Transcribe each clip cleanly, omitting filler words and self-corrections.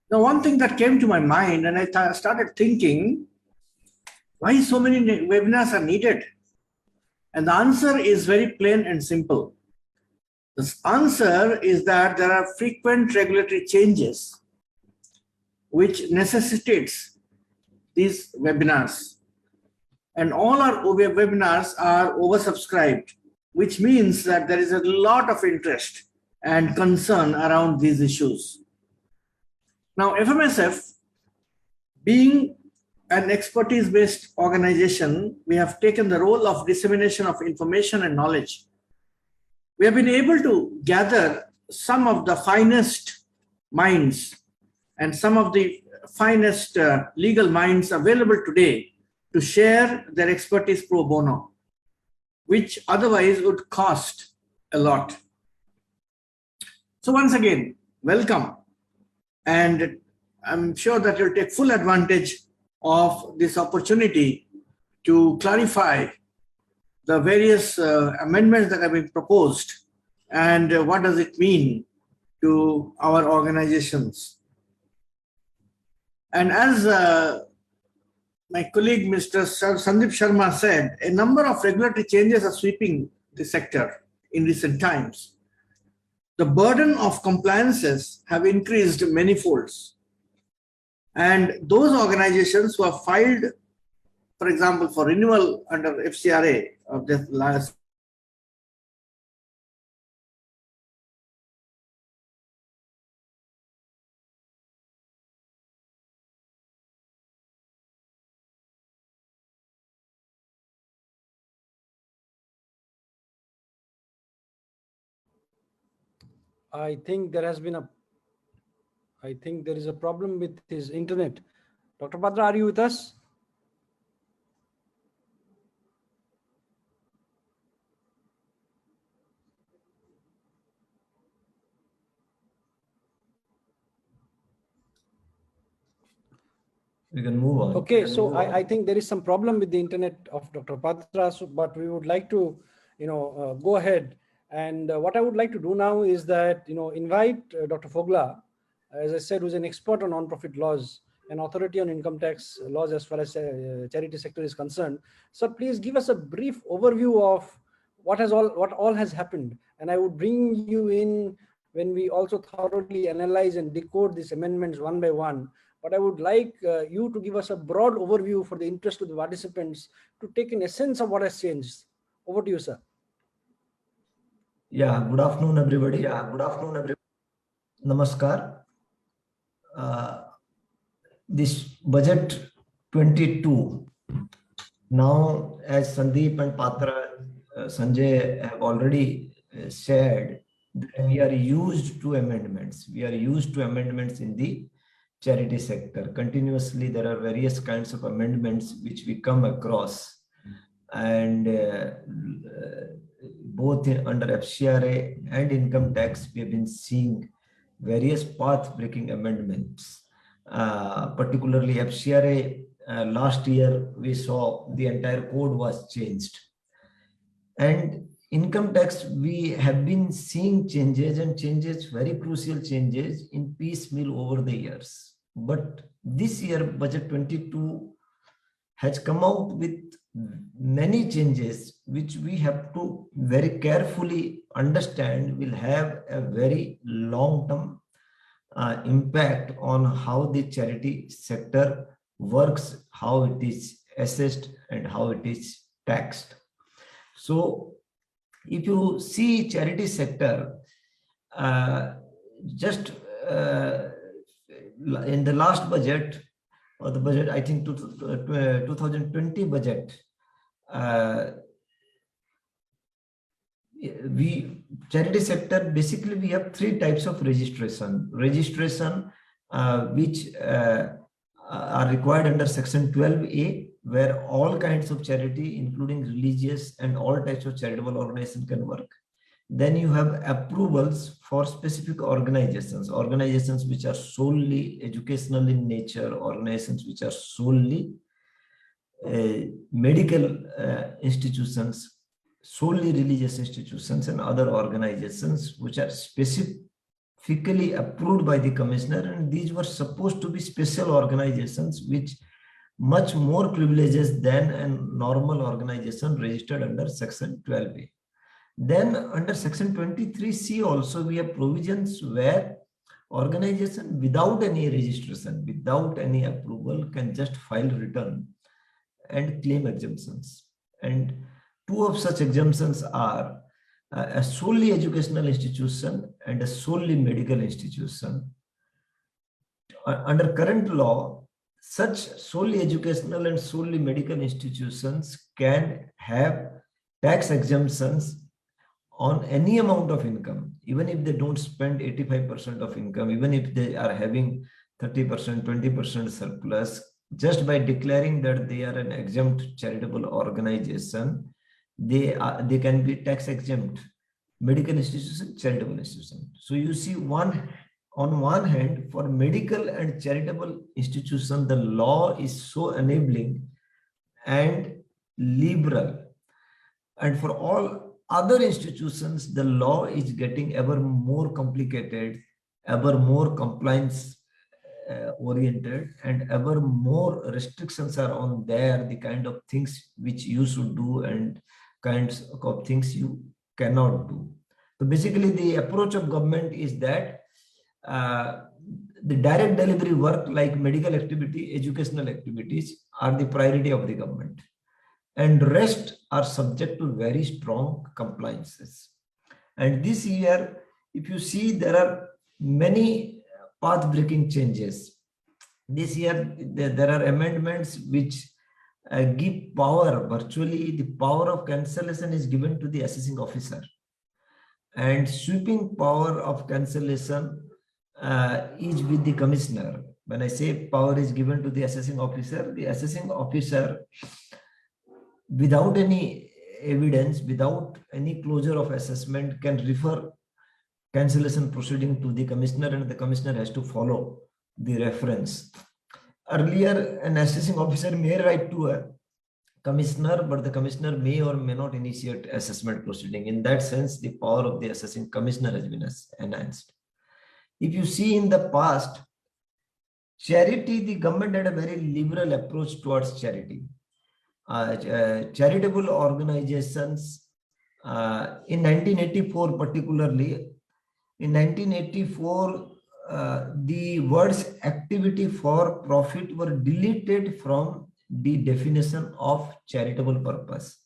Now, one thing that came to my mind, and I started thinking, why so many webinars are needed? And the answer is very plain and simple. The answer is that there are frequent regulatory changes which necessitates these webinars. And all our webinars are oversubscribed, which means that there is a lot of interest and concern around these issues. Now, FMSF, being an expertise-based organization, we have taken the role of dissemination of information and knowledge. We have been able to gather some of the finest minds and some of the finest legal minds available today to share their expertise pro bono, which otherwise would cost a lot. So once again, welcome. And I'm sure that you'll take full advantage of this opportunity to clarify the various amendments that have been proposed and what does it mean to our organizations. And as my colleague, Mr. Sandeep Sharma said, a number of regulatory changes are sweeping the sector in recent times. The burden of compliances have increased many folds. And those organizations who have filed, for example, for renewal under FCRA of the last I think there is a problem with his internet. Dr. Patra, are you with us? We can move on. Okay, so I think there is some problem with the internet of Dr. Patra, but we would like to, go ahead. And what I would like to do now is that, invite Dr. Fogla, as I said, who's an expert on non-profit laws and authority on income tax laws as far as charity sector is concerned. So please give us a brief overview of what all has happened. And I would bring you in when we also thoroughly analyze and decode these amendments one by one. But I would like you to give us a broad overview for the interest of the participants to take an essence of what has changed. Over to you, sir. Yeah, good afternoon, everybody. Namaskar. This budget 22. Now, as Sandeep and Patra, Sanjay have already shared, we are used to amendments. We are used to amendments in the charity sector. Continuously, there are various kinds of amendments which we come across, and both under FCRA and income tax, we have been seeing various path-breaking amendments. Particularly FCRA, last year we saw the entire code was changed. And income tax, we have been seeing changes, and changes, very crucial changes in piecemeal over the years. But this year, budget 22 has come out with many changes which we have to very carefully understand will have a very long-term impact on how the charity sector works, how it is assessed, and how it is taxed. So if you see charity sector, just in the last budget, or the budget, I think 2020 budget, charity sector, basically we have three types of registration which are required under section 12A, where all kinds of charity, including religious and all types of charitable organization, can work. Then you have approvals for specific organizations which are solely educational in nature, organizations which are solely medical institutions, solely religious institutions, and other organizations which are specific specifically approved by the commissioner, and these were supposed to be special organizations which much more privileges than a normal organization registered under section 12A. Then under section 23C also we have provisions where organization without any registration, without any approval can just file return and claim exemptions. And two of such exemptions are a solely educational institution and a solely medical institution. Under current law, such solely educational and solely medical institutions can have tax exemptions on any amount of income, even if they don't spend 85% of income, even if they are having 30%, 20% surplus, just by declaring that they are an exempt charitable organization, they can be tax exempt. Medical institution, charitable institution. So you see, on one hand, for medical and charitable institution, the law is so enabling and liberal, and for all other institutions, the law is getting ever more complicated, ever more compliance oriented, and ever more restrictions are on there, the kind of things which you should do and kinds of things you cannot do. So basically the approach of government is that the direct delivery work like medical activity, educational activities are the priority of the government, and rest are subject to very strong compliances. And this year, if you see, there are many path-breaking changes. This year, there are amendments which give power, virtually the power of cancellation is given to the assessing officer. And sweeping power of cancellation is with the commissioner. When I say power is given to the assessing officer without any evidence, without any closure of assessment, can refer cancellation proceeding to the commissioner, and the commissioner has to follow the reference. Earlier, an assessing officer may write to a commissioner, but the commissioner may or may not initiate assessment proceeding. In that sense, the power of the assessing commissioner has been enhanced. If you see in the past, charity, the government had a very liberal approach towards charity. Charitable organizations in 1984 particularly, in 1984, the words activity for profit were deleted from the definition of charitable purpose.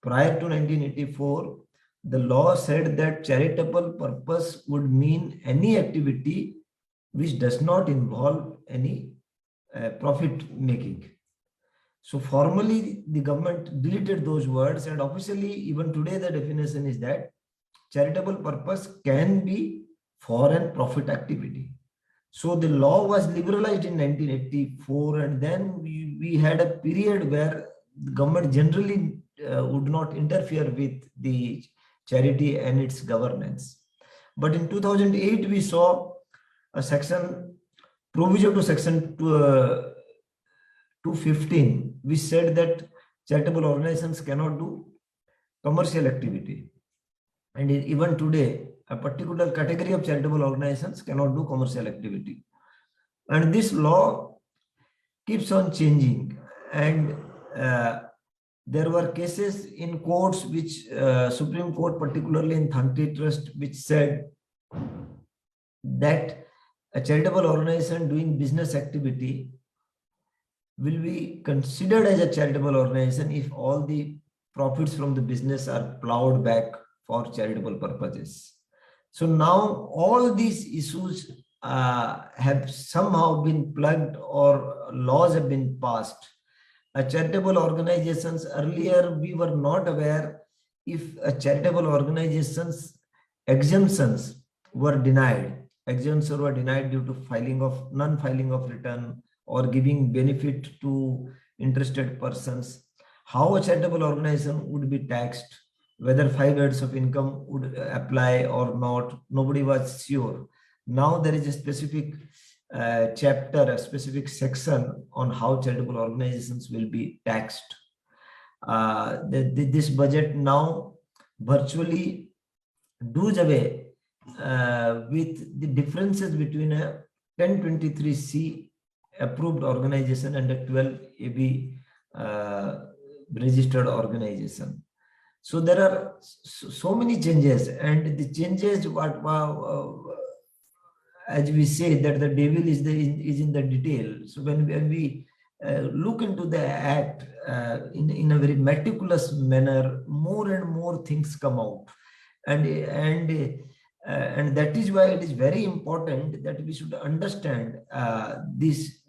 Prior to 1984, the law said that charitable purpose would mean any activity which does not involve any profit making. So formally, the government deleted those words, and officially, even today, the definition is that charitable purpose can be for a profit activity. So the law was liberalized in 1984, and then we had a period where the government generally would not interfere with the charity and its governance. But in 2008, we saw a section, provision to section 215, which said that charitable organizations cannot do commercial activity. And even today, a particular category of charitable organizations cannot do commercial activity. And this law keeps on changing. And there were cases in courts which Supreme Court, particularly in antitrust, which said that a charitable organization doing business activity will be considered as a charitable organization if all the profits from the business are plowed back for charitable purposes. So now all these issues have somehow been plugged, or laws have been passed. Charitable organizations, earlier we were not aware if a charitable organization's exemptions were denied. Exemptions were denied due to non-filing of return or giving benefit to interested persons. How a charitable organization would be taxed, whether 5 heads of income would apply or not, nobody was sure. Now there is a specific chapter, a specific section on how charitable organizations will be taxed. This budget now virtually does away with the differences between a 1023C approved organization and a 12AB registered organization. So there are so many changes, and the changes as we say that the devil is in the detail. So when we look into the act in a very meticulous manner, more and more things come out, and that is why it is very important that we should understand this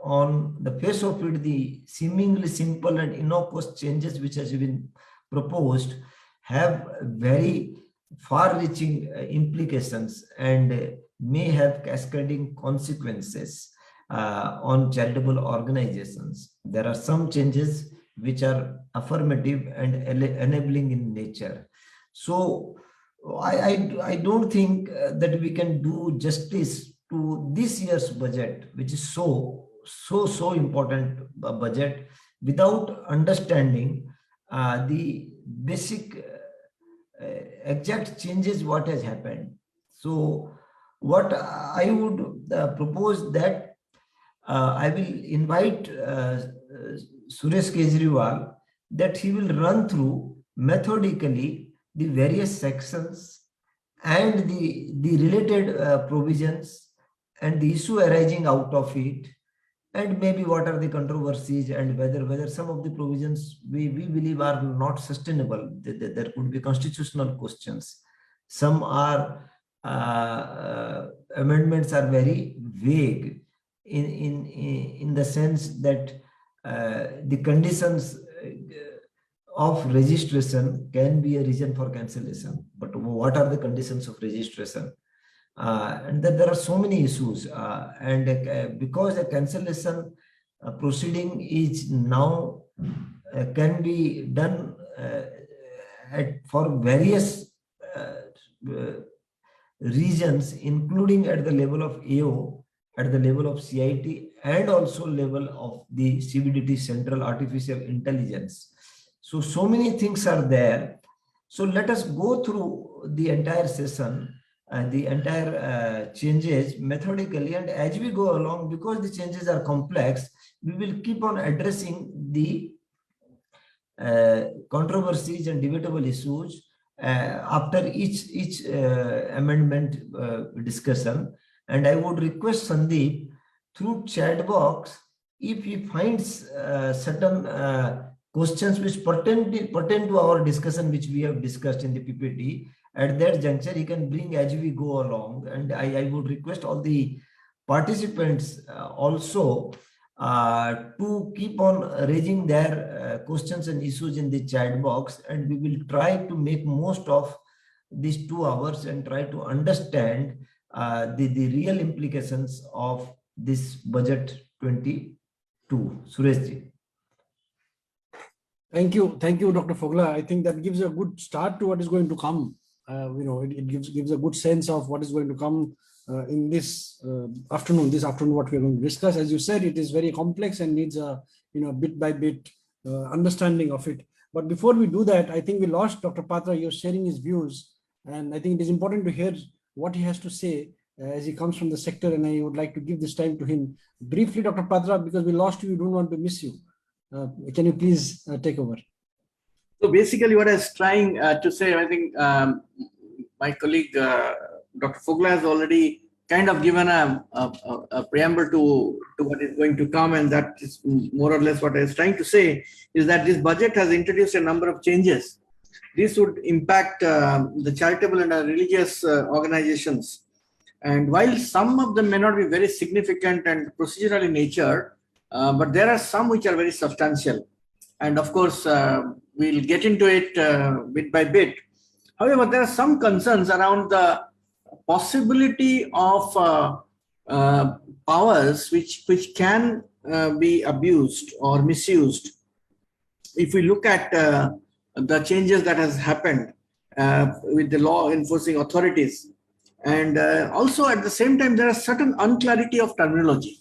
on the face of it, the seemingly simple and innocuous changes which has been proposed have very far-reaching implications and may have cascading consequences on charitable organizations. There are some changes which are affirmative and enabling in nature. So I don't think that we can do justice to this year's budget, which is so important budget, without understanding the basic exact changes what has happened. So what I would propose that I will invite Suresh Kejriwal, that he will run through methodically the various sections and the related provisions and the issue arising out of it, and maybe what are the controversies, and whether some of the provisions we believe are not sustainable. There could be constitutional questions. Some are amendments are very vague in the sense that the conditions of registration can be a reason for cancellation, but what are the conditions of registration? And that there are so many issues, and because a cancellation proceeding is now can be done for various regions, including at the level of AO, at the level of CIT, and also level of the CBDT, Central Artificial Intelligence. So many things are there. So let us go through the entire session and the entire changes methodically, and as we go along, because the changes are complex, we will keep on addressing the controversies and debatable issues after each amendment discussion. And I would request Sandeep, through chat box, if he finds certain questions which pertain to our discussion, which we have discussed in the PPT, at that juncture he can bring as we go along. And I would request all the participants also to keep on raising their questions and issues in the chat box, and we will try to make most of these 2 hours and try to understand the real implications of this budget 22. Suresh ji. Thank you, Dr. Fogla. I think that gives a good start to what is going to come. It gives a good sense of what is going to come in this afternoon. This afternoon, what we are going to discuss, as you said, it is very complex and needs a bit by bit understanding of it. But before we do that, I think we lost Dr. Patra. You're sharing his views, and I think it is important to hear what he has to say as he comes from the sector. And I would like to give this time to him briefly, Dr. Patra, because we lost you. We don't want to miss you. Can you please take over? So basically what I was trying to say, I think my colleague Dr. Fogla has already kind of given a preamble to what is going to come, and that is more or less what I was trying to say, is that this budget has introduced a number of changes. This would impact the charitable and religious organizations. And while some of them may not be very significant and procedural in nature, but there are some which are very substantial. And of course, we'll get into it bit by bit. However, there are some concerns around the possibility of powers which can be abused or misused. If we look at the changes that has happened with the law enforcing authorities, and also at the same time, there are certain unclarity of terminology.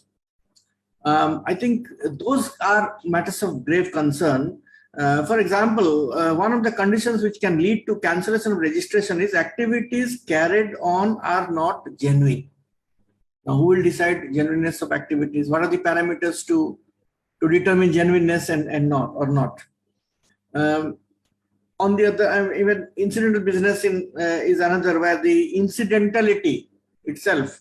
I think those are matters of grave concern, For example, one of the conditions which can lead to cancellation of registration is activities carried on are not genuine. Now, who will decide genuineness of activities? What are the parameters to determine genuineness and not or not? On the other, even incidental business is another where the incidentality itself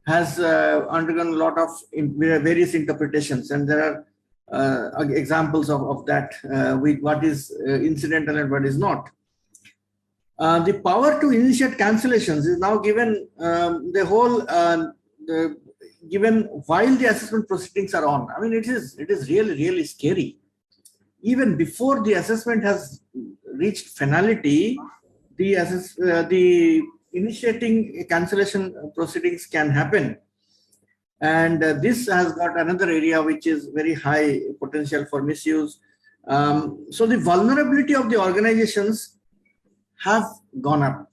has undergone a lot of various interpretations, and there are examples of that with what is incidental and what is not. The power to initiate cancellations is now given given while the assessment proceedings are on. I mean, it is really scary. Even before the assessment has reached finality, the initiating cancellation proceedings can happen. And this has got another area which is very high potential for misuse. So the vulnerability of the organizations have gone up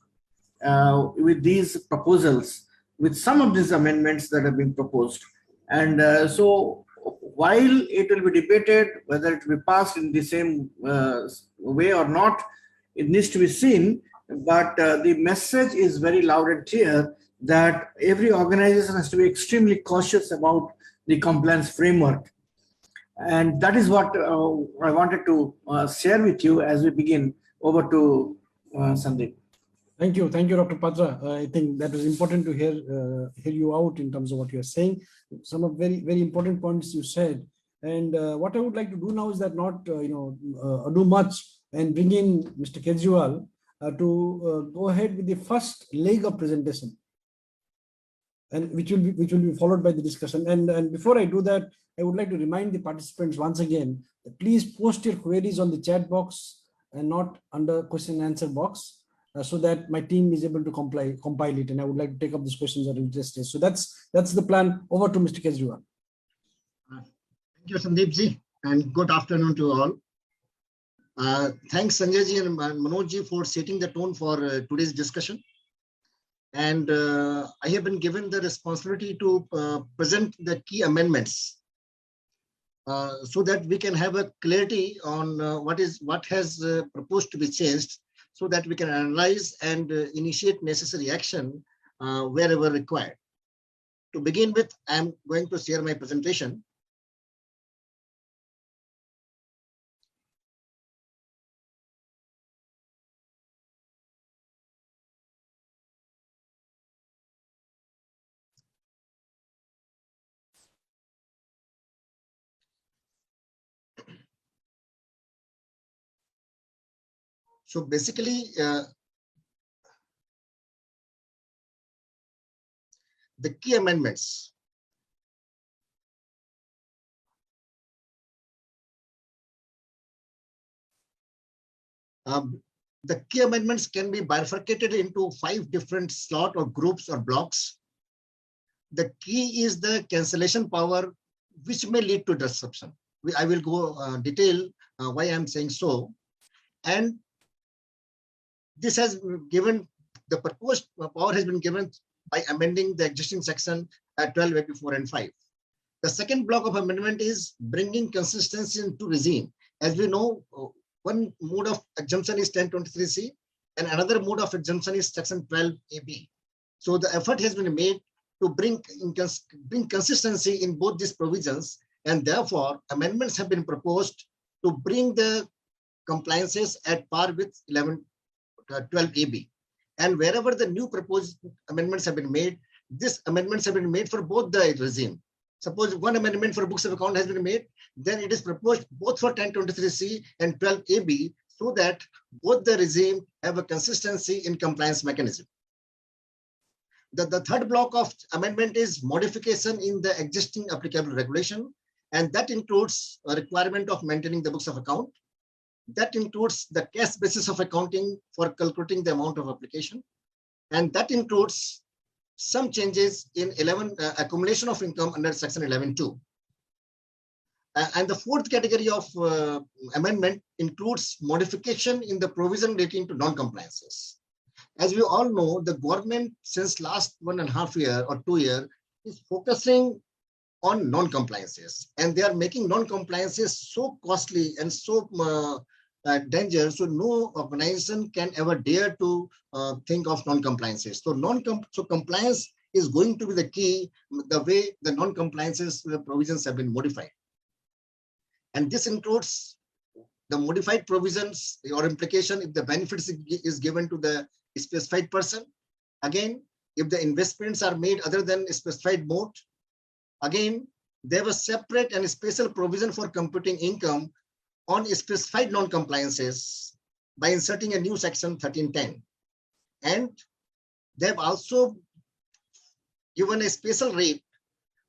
with these proposals, with some of these amendments that have been proposed. And so while it will be debated whether it will be passed in the same way or not, it needs to be seen. But the message is very loud and clear that every organization has to be extremely cautious about the compliance framework. And that is what I wanted to share with you as we begin. Over to Sandeep. Thank you, Dr. Patra. I think that was important to hear you out in terms of what you are saying. Some of very important points you said. And what I would like to do now is that not do much and bring in Mr. Kejriwal to go ahead with the first leg of presentation, and which will be followed by the discussion. And before I do that, I would like to remind the participants once again that please post your queries on the chat box and not under question and answer box, so that my team is able to compile it. And I would like to take up these questions that are interested. So that's the plan. Over to Mr. Kejriwal. Thank you, Sandeep ji, and good afternoon to all. Thanks, Sanjay ji and Manoj ji for setting the tone for today's discussion. And I have been given the responsibility to present the key amendments so that we can have a clarity on what has proposed to be changed, so that we can analyze and initiate necessary action wherever required. To begin with, I am going to share my presentation. So basically, the key amendments. The key amendments can be bifurcated into 5 different slots or groups or blocks. The key is the cancellation power, which may lead to disruption. I will go detail why I am saying so. And this has given, the proposed power has been given by amending the existing section 12, 84, and 5. The second block of amendment is bringing consistency into regime. As we know, one mode of exemption is 1023C, and another mode of exemption is section 12AB. So the effort has been made to bring consistency in both these provisions, and therefore amendments have been proposed to bring the compliances at par with 12AB. And wherever the new proposed amendments have been made, these amendments have been made for both the regime. Suppose one amendment for books of account has been made, then it is proposed both for 1023C and 12AB, so that both the regime have a consistency in compliance mechanism. The third block of amendment is modification in the existing applicable regulation, and that includes a requirement of maintaining the books of account. That includes the cash basis of accounting for calculating the amount of application. And that includes some changes in accumulation of income under section 11.2. And the fourth category of amendment includes modification in the provision relating to non-compliances. As we all know, the government since last 1.5 years or 2 years is focusing on non-compliances, and they are making non-compliances so costly and so dangerous, so no organization can ever dare to think of non-compliances. So compliance is going to be the key, the way the non-compliances provisions have been modified. And this includes the modified provisions or implication if the benefits is given to the specified person. Again, if the investments are made other than a specified mode. Again, there was separate and special provision for computing income on specified non-compliances by inserting a new section 1310. And they've also given a special rate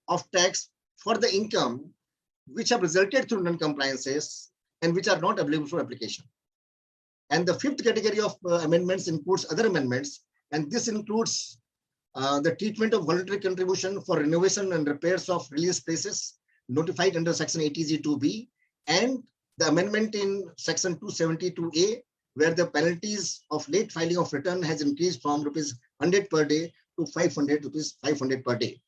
of tax for the income which have resulted through non-compliances and which are not available for application. And the fifth category of amendments includes other amendments, and this includes the treatment of voluntary contribution for renovation and repairs of religious places notified under section 80G2B, and the amendment in section 272A, where the penalties of late filing of return has increased from ₹100 per day to ₹500 per day.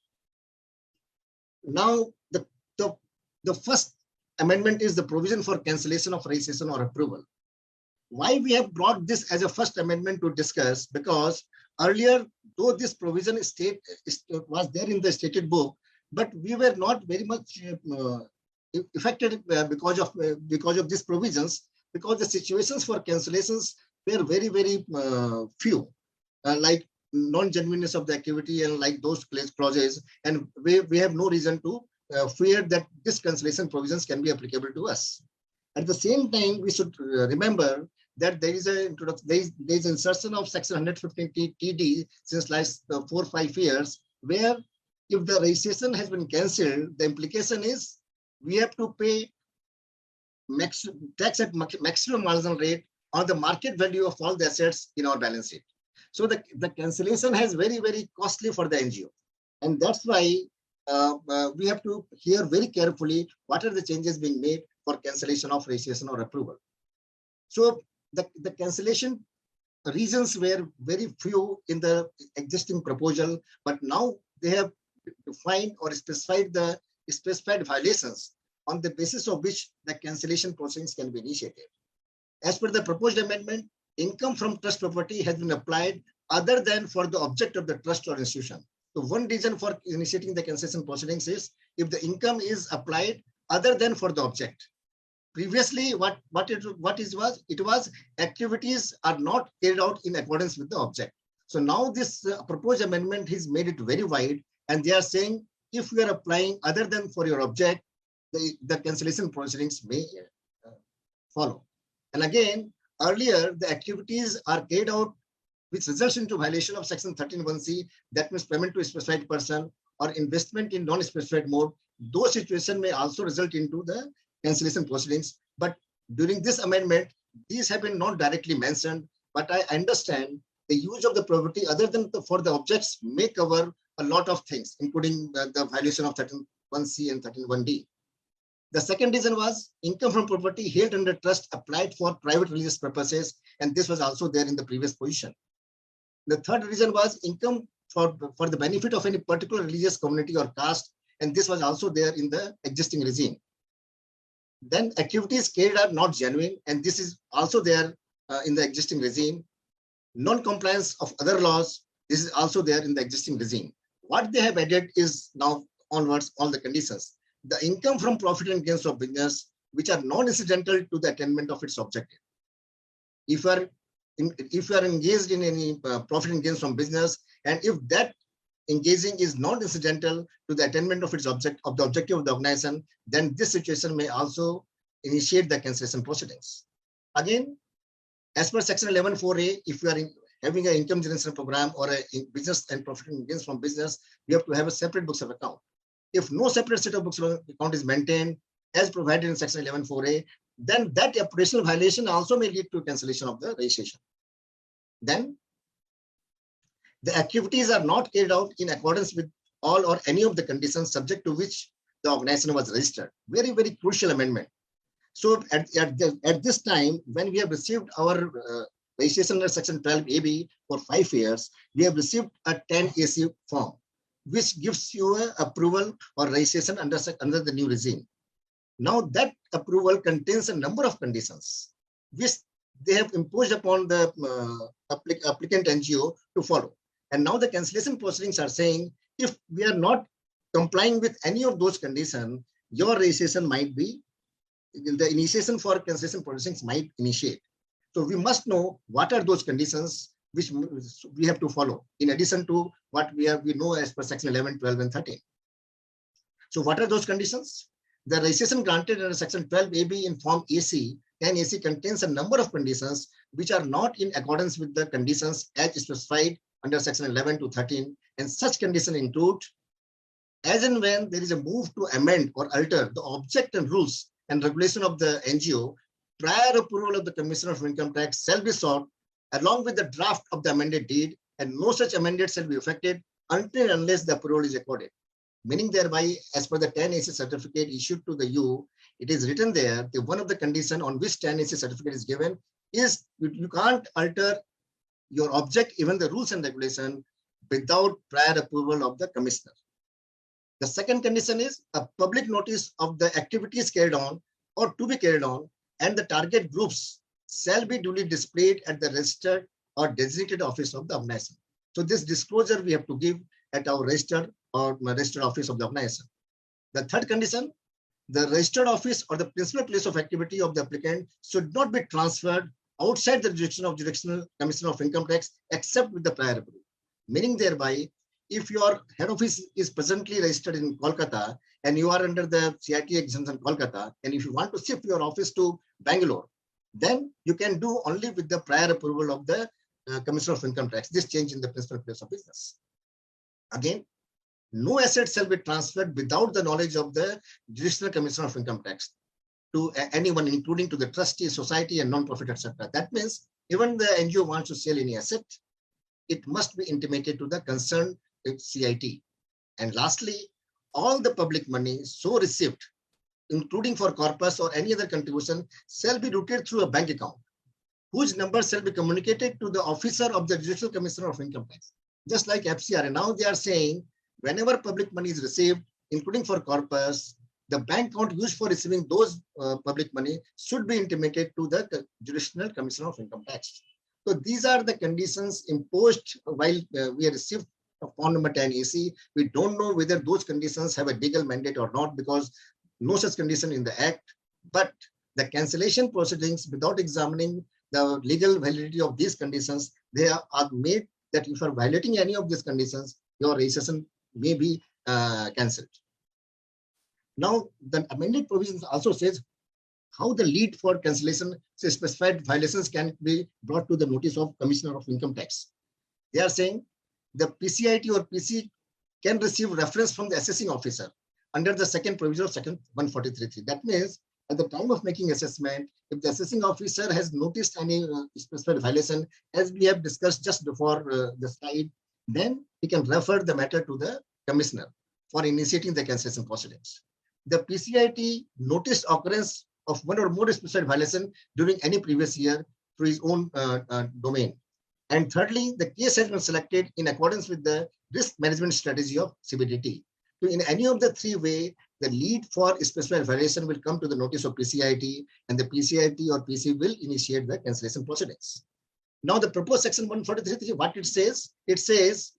Now, the first amendment is the provision for cancellation of registration or approval. Why we have brought this as a first amendment to discuss? Because earlier, though this provision was there in the stated book, but we were not very much affected because of these provisions, because the situations for cancellations were very, very few, like non-genuineness of the activity and like those clauses, and we have no reason to fear that this cancellation provisions can be applicable to us. At the same time, we should remember that there is insertion of section 115 TD since last 4 or 5 years, where if the registration has been cancelled, the implication is we have to pay tax at maximum marginal rate on the market value of all the assets in our balance sheet. So the cancellation has very, very costly for the NGO. And that's why we have to hear very carefully what are the changes being made for cancellation of registration or approval. So the cancellation reasons were very few in the existing proposal, but now they have defined or specified the specified violations on the basis of which the cancellation proceedings can be initiated. As per the proposed amendment, income from trust property has been applied other than for the object of the trust or institution. So one reason for initiating the cancellation proceedings is if the income is applied other than for the object. Previously, it was activities are not carried out in accordance with the object. So now this proposed amendment has made it very wide, and they are saying if you are applying other than for your object, the cancellation proceedings may follow. And again, earlier the activities are carried out which results into violation of section 13(1)(c), that means payment to a specified person or investment in non-specified mode. Those situations may also result into the cancellation proceedings. But during this amendment, these have been not directly mentioned, but I understand the use of the property other than for the objects may cover a lot of things, including the violation of 13(1)(c) and 13(1)(d). The second reason was income from property held under trust applied for private religious purposes, and this was also there in the previous position. The third reason was income for the benefit of any particular religious community or caste, and this was also there in the existing regime. Then activities carried out not genuine, and this is also there in the existing regime. Non-compliance of other laws, this is also there in the existing regime. What they have added is now onwards all the conditions. The income from profit and gains of business, which are non-incidental to the attainment of its objective. If you are engaged in any profit and gains from business, and if that engaging is not incidental to the attainment of its objective of the organization, then this situation may also initiate the cancellation proceedings. Again, as per section 11(4)(a), if you are having an income generation program or a business and profit and gains from business, you have to have a separate books of account. If no separate set of books of account is maintained as provided in section 11(4)(a), then that operational violation also may lead to cancellation of the registration. Then the activities are not carried out in accordance with all or any of the conditions subject to which the organization was registered. Very, very crucial amendment. So at this time, when we have received our registration under section 12AB for 5 years, we have received a 10AC form. which gives you a approval or registration under the new regime. Now that approval contains a number of conditions which they have imposed upon the applicant NGO to follow. And now the cancellation proceedings are saying, if we are not complying with any of those conditions, your registration might be, the initiation for cancellation proceedings might initiate. So we must know what are those conditions which we have to follow, in addition to what we know as per section 11, 12, and 13. So what are those conditions? The registration granted under section 12 AB in form AC, 10 AC contains a number of conditions which are not in accordance with the conditions as specified under section 11 to 13. And such conditions include, as and when there is a move to amend or alter the object and rules and regulation of the NGO, prior approval of the Commissioner of Income Tax shall be sought along with the draft of the amended deed, and no such amendment shall be effected until and unless the approval is accorded. Meaning thereby, as per the 10 AC certificate issued to the U, it is written there that one of the conditions on which 10 AC certificate is given is you can't alter your object, even the rules and regulation, without prior approval of the commissioner. The second condition is a public notice of the activities carried on or to be carried on, and the target groups shall be duly displayed at the registered or designated office of the organization. So this disclosure we have to give at our registered or registered office of the organization. The third condition, the registered office or the principal place of activity of the applicant should not be transferred outside the jurisdiction of Jurisdictional Commissioner of Income Tax except with the prior approval. Meaning thereby, if your head office is presently registered in Kolkata and you are under the CIT exemption in Kolkata, and if you want to shift your office to Bangalore, then you can do only with the prior approval of the Commissioner of Income Tax, this change in the principal place of business. Again, no assets shall be transferred without the knowledge of the Jurisdictional Commissioner of Income Tax to anyone, including to the trustee, society, and non-profit, etc. That means even the NGO wants to sell any asset, it must be intimated to the concerned CIT. And lastly, all the public money so received, including for corpus or any other contribution, shall be routed through a bank account, whose number shall be communicated to the officer of the Judicial Commissioner of Income Tax. Just like FCRA, now they are saying whenever public money is received, including for corpus, the bank account used for receiving those public money should be intimated to the Judicial Commissioner of Income Tax. So these are the conditions imposed while we have received form number 10 AC. We don't know whether those conditions have a legal mandate or not, because no such condition in the Act. But the cancellation proceedings, without examining the legal validity of these conditions, they are made that if you are violating any of these conditions, your registration may be cancelled. Now, the amended provisions also says how the lead for cancellation specified violations can be brought to the notice of Commissioner of Income Tax. They are saying the PCIT or PC can receive reference from the assessing officer under the second provision of section 143.3. That means at the time of making assessment, if the assessing officer has noticed any specified violation, as we have discussed just before the slide, then he can refer the matter to the commissioner for initiating the cancellation proceedings. The PCIT noticed occurrence of one or more specified violation during any previous year through his own domain. And thirdly, the case has been selected in accordance with the risk management strategy of CBDT. So in any of the three ways, the lead for specified violation will come to the notice of PCIT, and the PCIT or PC will initiate the cancellation proceedings. Now the proposed section 143, what it says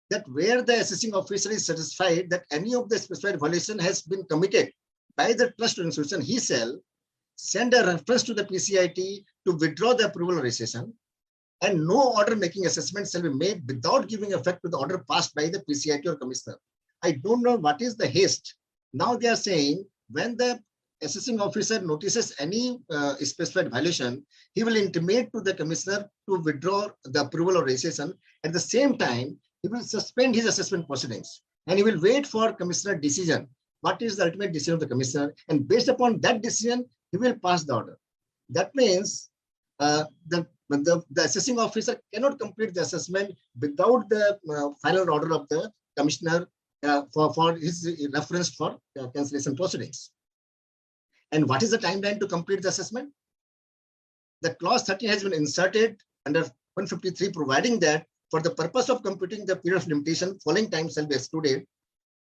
that where the assessing officer is satisfied that any of the specified violation has been committed by the trust or institution, he shall send a reference to the PCIT to withdraw the approval or registration, and no order making assessment shall be made without giving effect to the order passed by the PCIT or commissioner. I don't know what is the haste. Now they are saying when the assessing officer notices any specified violation, he will intimate to the commissioner to withdraw the approval or registration. At the same time, he will suspend his assessment proceedings and he will wait for commissioner decision. What is the ultimate decision of the commissioner? And based upon that decision, he will pass the order. That means the assessing officer cannot complete the assessment without the final order of the commissioner for his reference for cancellation proceedings. And what is the timeline to complete the assessment? The clause 30 has been inserted under 153, providing that For the purpose of computing the period of limitation, following time shall be excluded.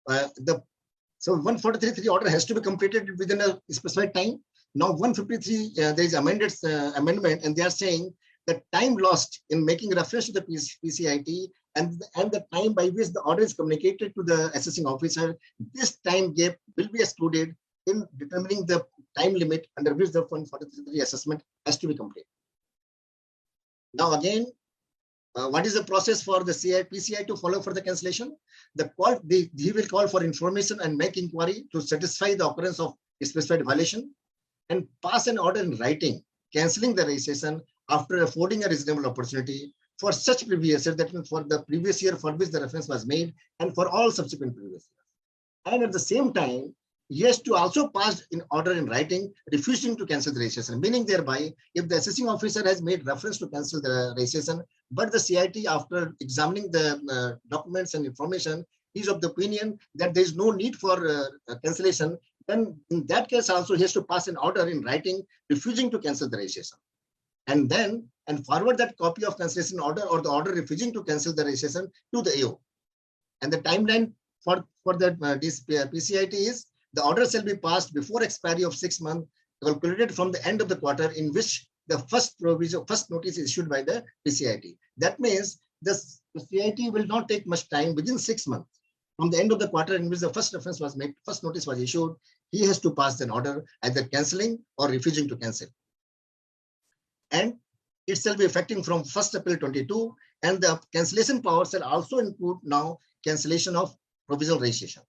So 143.3 order has to be completed within a specified time. Now 153, there is amendment, and they are saying the time lost in making reference to the PCIT and the time by which the order is communicated to the assessing officer, this time gap will be excluded in determining the time limit under which the 143 assessment has to be completed. Now again, what is the process for the PCI to follow for the cancellation? He will call for information and make inquiry to satisfy the occurrence of a specified violation and pass an order in writing, cancelling the registration after affording a reasonable opportunity for such previous year, that means for the previous year for which the reference was made and for all subsequent previous years. And at the same time, he has to also pass an order in writing refusing to cancel the registration, meaning thereby if the assessing officer has made reference to cancel the registration, but the CIT after examining the documents and information is of the opinion that there is no need for cancellation, then in that case also he has to pass an order in writing refusing to cancel the registration. And then forward that copy of cancellation order or the order refusing to cancel the registration to the AO. And the timeline for this PCIT is the order shall be passed before expiry of 6 months, calculated from the end of the quarter in which the first notice is issued by the PCIT. That means the CIT will not take much time. Within 6 months from the end of the quarter in which the first reference was made, first notice was issued, he has to pass an order either cancelling or refusing to cancel. And it shall be effective from 1st April 22, and the cancellation power shall also include now cancellation of provisional registration.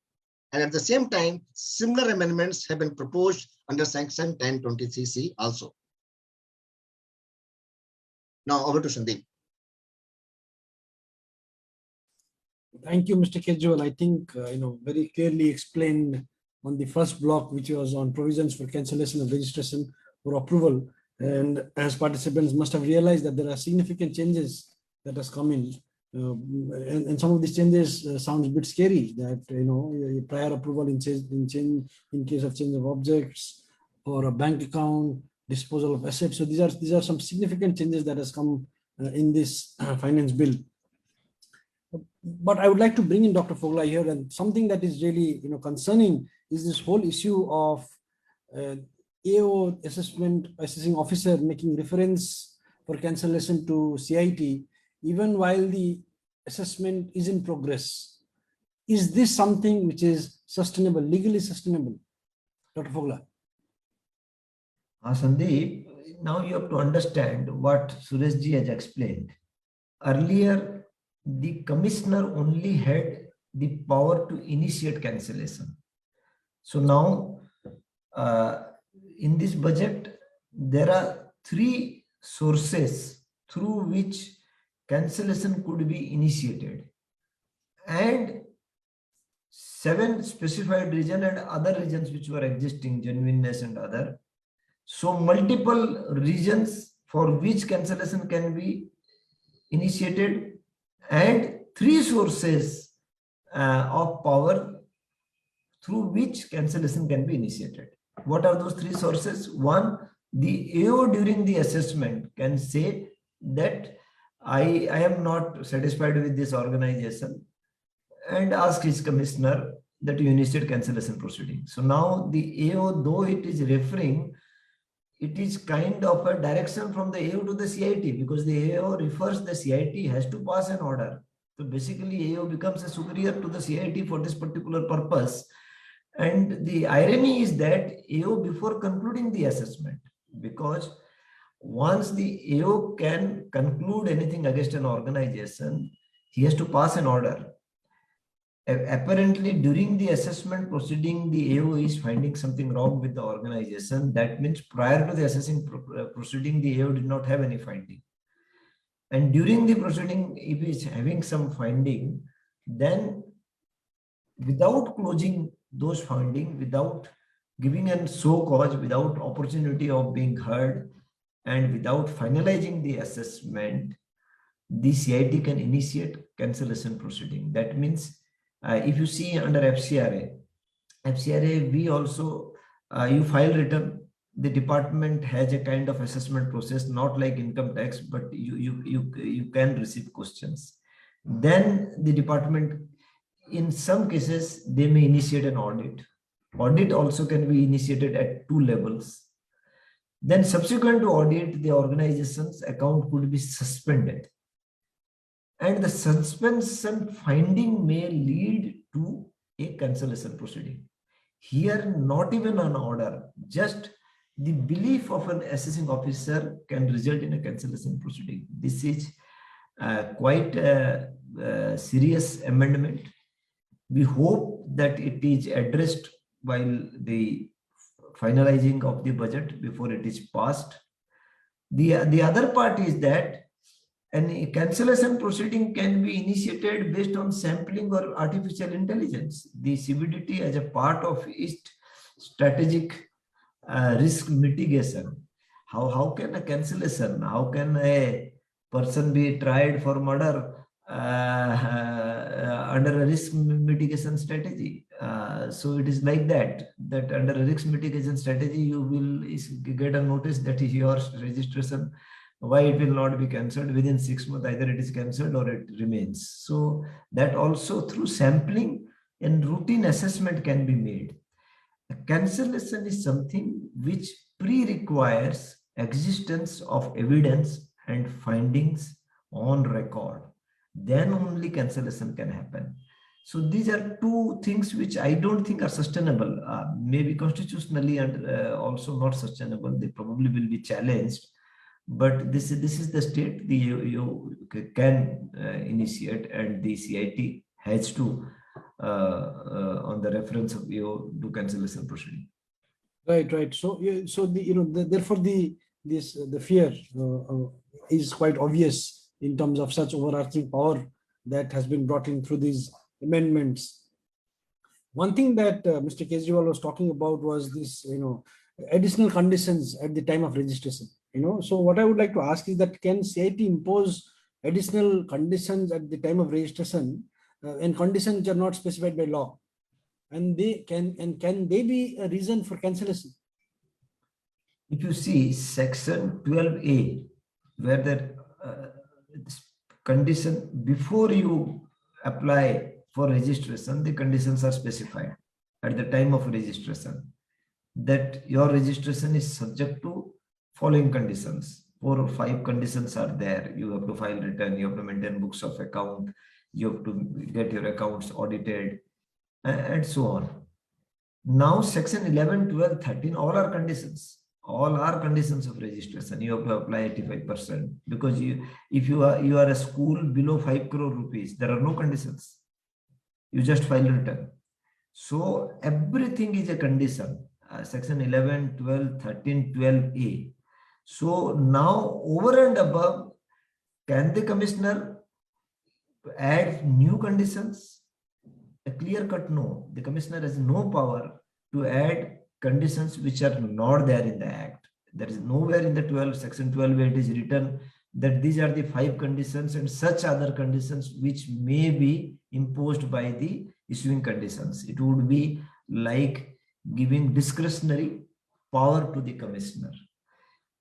And at the same time, similar amendments have been proposed under Section 1023C also. Now over to Sandeep. Thank you, Mr. Kejriwal. I think very clearly explained on the first block, which was on provisions for cancellation of registration for approval. And as participants must have realized that there are significant changes that has come in. And some of these changes sounds a bit scary, that prior approval in case of change of objects or a bank account, disposal of assets. So these are some significant changes that has come in this finance bill. But I would like to bring in Dr. Fogla here, and something that is really concerning is this whole issue of AO assessing officer making reference for cancellation to CIT even while the assessment is in progress. Is this something which is sustainable, legally sustainable? Dr. Fogla. Sandeep, now you have to understand what Suresh ji has explained. Earlier, the commissioner only had the power to initiate cancellation. So now, in this budget, there are 3 sources through which cancellation could be initiated, and 7 specified regions and other regions which were existing, genuineness and other. So multiple regions for which cancellation can be initiated, and 3 sources of power through which cancellation can be initiated. What are those 3 sources? One, the AO during the assessment can say that I am not satisfied with this organization, and ask his commissioner that you initiate cancellation proceeding. So now the AO, though it is referring, it is kind of a direction from the AO to the CIT, because the AO refers the CIT has to pass an order. So basically AO becomes a superior to the CIT for this particular purpose. And the irony is that AO before concluding the assessment, because once the AO can conclude anything against an organization, he has to pass an order. Apparently, during the assessment proceeding, the AO is finding something wrong with the organization. That means prior to the assessing proceeding, the AO did not have any finding. And during the proceeding, if he is having some finding, then without closing those findings, without giving a show cause, without opportunity of being heard, and without finalizing the assessment, the CIT can initiate cancellation proceeding. That means if you see under FCRA, we also, you file return, the department has a kind of assessment process, not like income tax, but you can receive questions. Then the department, in some cases, they may initiate an audit. Audit also can be initiated at 2 levels. Then subsequent to audit, the organization's account could be suspended. And the suspension finding may lead to a cancellation proceeding. Here, not even an order, just the belief of an assessing officer can result in a cancellation proceeding. This is quite a serious amendment. We hope that it is addressed while the finalizing of the budget before it is passed. The other part is that a cancellation proceeding can be initiated based on sampling or artificial intelligence. The CBDT as a part of its strategic risk mitigation. How can a cancellation, how can a person be tried for murder under a risk mitigation strategy? So it is like that under a risk mitigation strategy, you will get a notice that your registration, why it will not be cancelled within 6 months, either it is cancelled or it remains. So that also through sampling and routine assessment can be made. A cancellation is something which pre-requires existence of evidence and findings on record. Then only cancellation can happen. So these are 2 things which I don't think are sustainable, maybe constitutionally and also not sustainable. They probably will be challenged. But this is the state you can initiate, and the CIT has to on the reference of you do cancellation proceeding. Right. So the therefore the fear is quite obvious in terms of such overarching power that has been brought in through these amendments. One thing that Mr. Kejriwal was talking about was this, additional conditions at the time of registration. So what I would like to ask is that can CIT impose additional conditions at the time of registration and conditions which are not specified by law? And can they be a reason for cancellation? If you see section 12A, where the condition before you apply for registration, the conditions are specified at the time of registration, that your registration is subject to following conditions. 4 or 5 conditions are there. You have to file return, you have to maintain books of account, you have to get your accounts audited, and so on. Now section 11, 12, 13, all are conditions. All are conditions of registration. You have to apply 85%, because if you are a school below 5 crore rupees, there are no conditions. You just file return. So everything is a condition. Section 11, 12, 13, 12A. So now over and above, can the commissioner add new conditions? A clear cut no. The commissioner has no power to add conditions which are not there in the act. There is nowhere in the section 12 where it is written that these are the 5 conditions and such other conditions which may be imposed by the issuing conditions. It would be like giving discretionary power to the commissioner.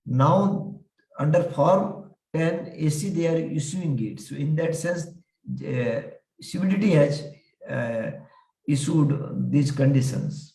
Now under form 10 AC they are issuing it. So in that sense, CBDT has issued these conditions.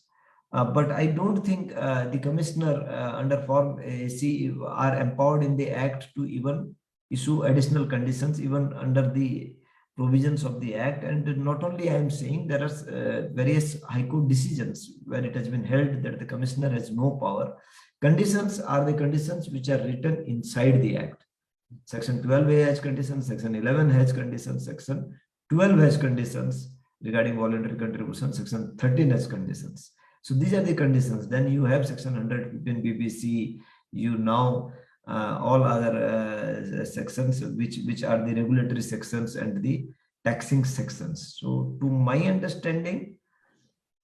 But I don't think the commissioner under form AC are empowered in the act to even issue additional conditions, even under the provisions of the act. And not only I am saying, there are various high court decisions where it has been held that the commissioner has no power. Conditions are the conditions which are written inside the act. Section 12A has conditions, section 11 has conditions, section 12 has conditions regarding voluntary contribution, section 13 has conditions. So these are the conditions. Then you have section 115 BBC, you now all other sections which are the regulatory sections and the taxing sections. So to my understanding,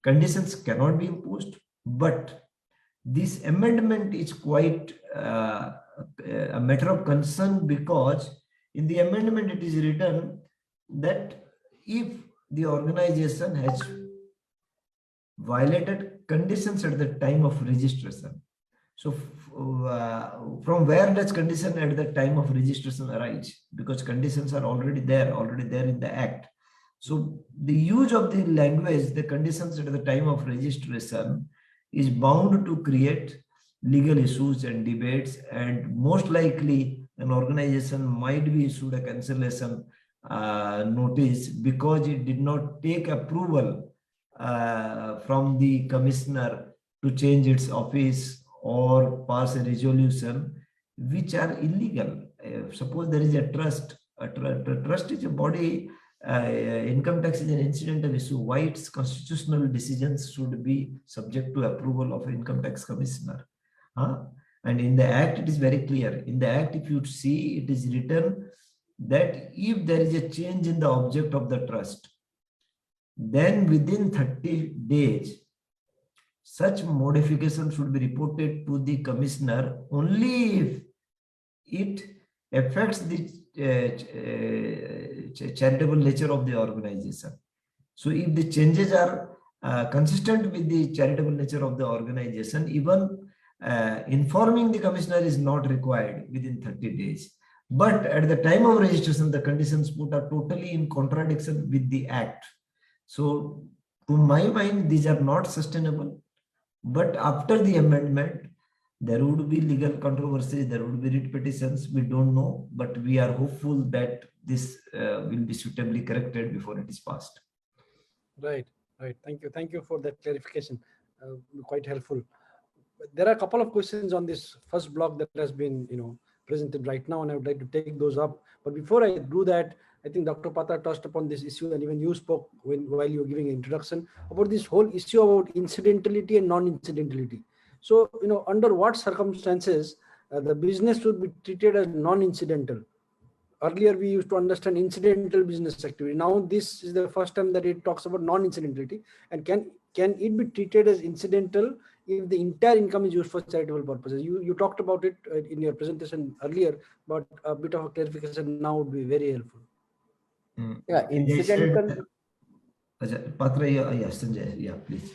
conditions cannot be imposed, but this amendment is quite a matter of concern, because in the amendment it is written that if the organization has violated conditions at the time of registration, So from where does condition at the time of registration arise? Because conditions are already there in the Act. So the use of the language, the conditions at the time of registration, is bound to create legal issues and debates, and most likely an organization might be issued a cancellation notice because it did not take approval from the commissioner to change its office or pass a resolution, which are illegal. Suppose there is a trust. Trust is a body. Income tax is an incidental issue. Why its constitutional decisions should be subject to approval of income tax commissioner? And in the Act, it is very clear. In the Act, if you see, it is written that if there is a change in the object of the trust, then within 30 days, such modification should be reported to the commissioner only if it affects the charitable nature of the organization. So if the changes are consistent with the charitable nature of the organization, even informing the commissioner is not required within 30 days. But at the time of registration, the conditions put are totally in contradiction with the Act. So to my mind, these are not sustainable. But after the amendment, there would be legal controversies, there would be writ petitions, we don't know, but we are hopeful that this will be suitably corrected before it is passed. Right. Thank you for that clarification. Quite helpful. There are a couple of questions on this first block that has been, presented right now, and I would like to take those up. But before I do that, I think Dr. Patra touched upon this issue, and even you spoke while you were giving an introduction about this whole issue about incidentality and non-incidentality. So, under what circumstances the business should be treated as non-incidental? Earlier, we used to understand incidental business activity. Now, this is the first time that it talks about non-incidentality. And can it be treated as incidental if the entire income is used for charitable purposes? You talked about it in your presentation earlier, but a bit of a clarification now would be very helpful. Yeah, incidental. Patra, yeah, Sanjay, yeah, please.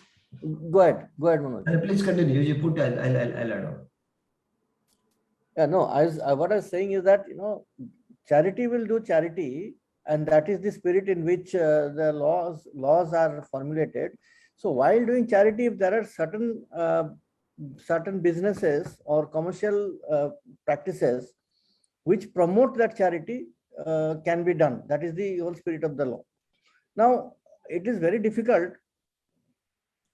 Go ahead, Manoj. Please continue. You put, I'll add on. Yeah, no, what I was saying is that, charity will do charity, and that is the spirit in which the laws are formulated. So while doing charity, if there are certain businesses or commercial practices which promote that charity, can be done. That is the whole spirit of the law. Now, it is very difficult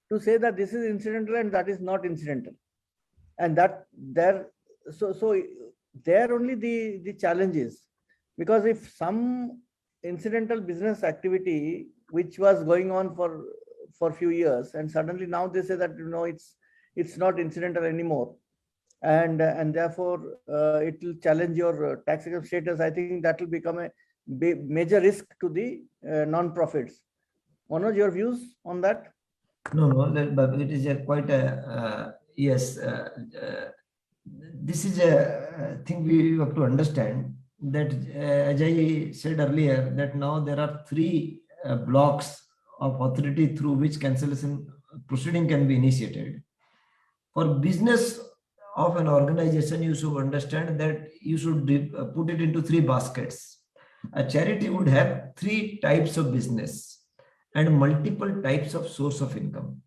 to say that this is incidental and that is not incidental, and that there. So there only the challenge is, because if some incidental business activity which was going on for a few years, and suddenly now they say that it's not incidental anymore, and therefore it will challenge your tax exempt status, I think that will become a major risk to the non-profits. Manoj, your views on that? No, but it is quite a yes. This is a thing we have to understand, that as I said earlier, that now there are three blocks of authority through which cancellation proceeding can be initiated. For business of an organization, you should understand that you should put it into three baskets. A charity would have three types of business and multiple types of source of income.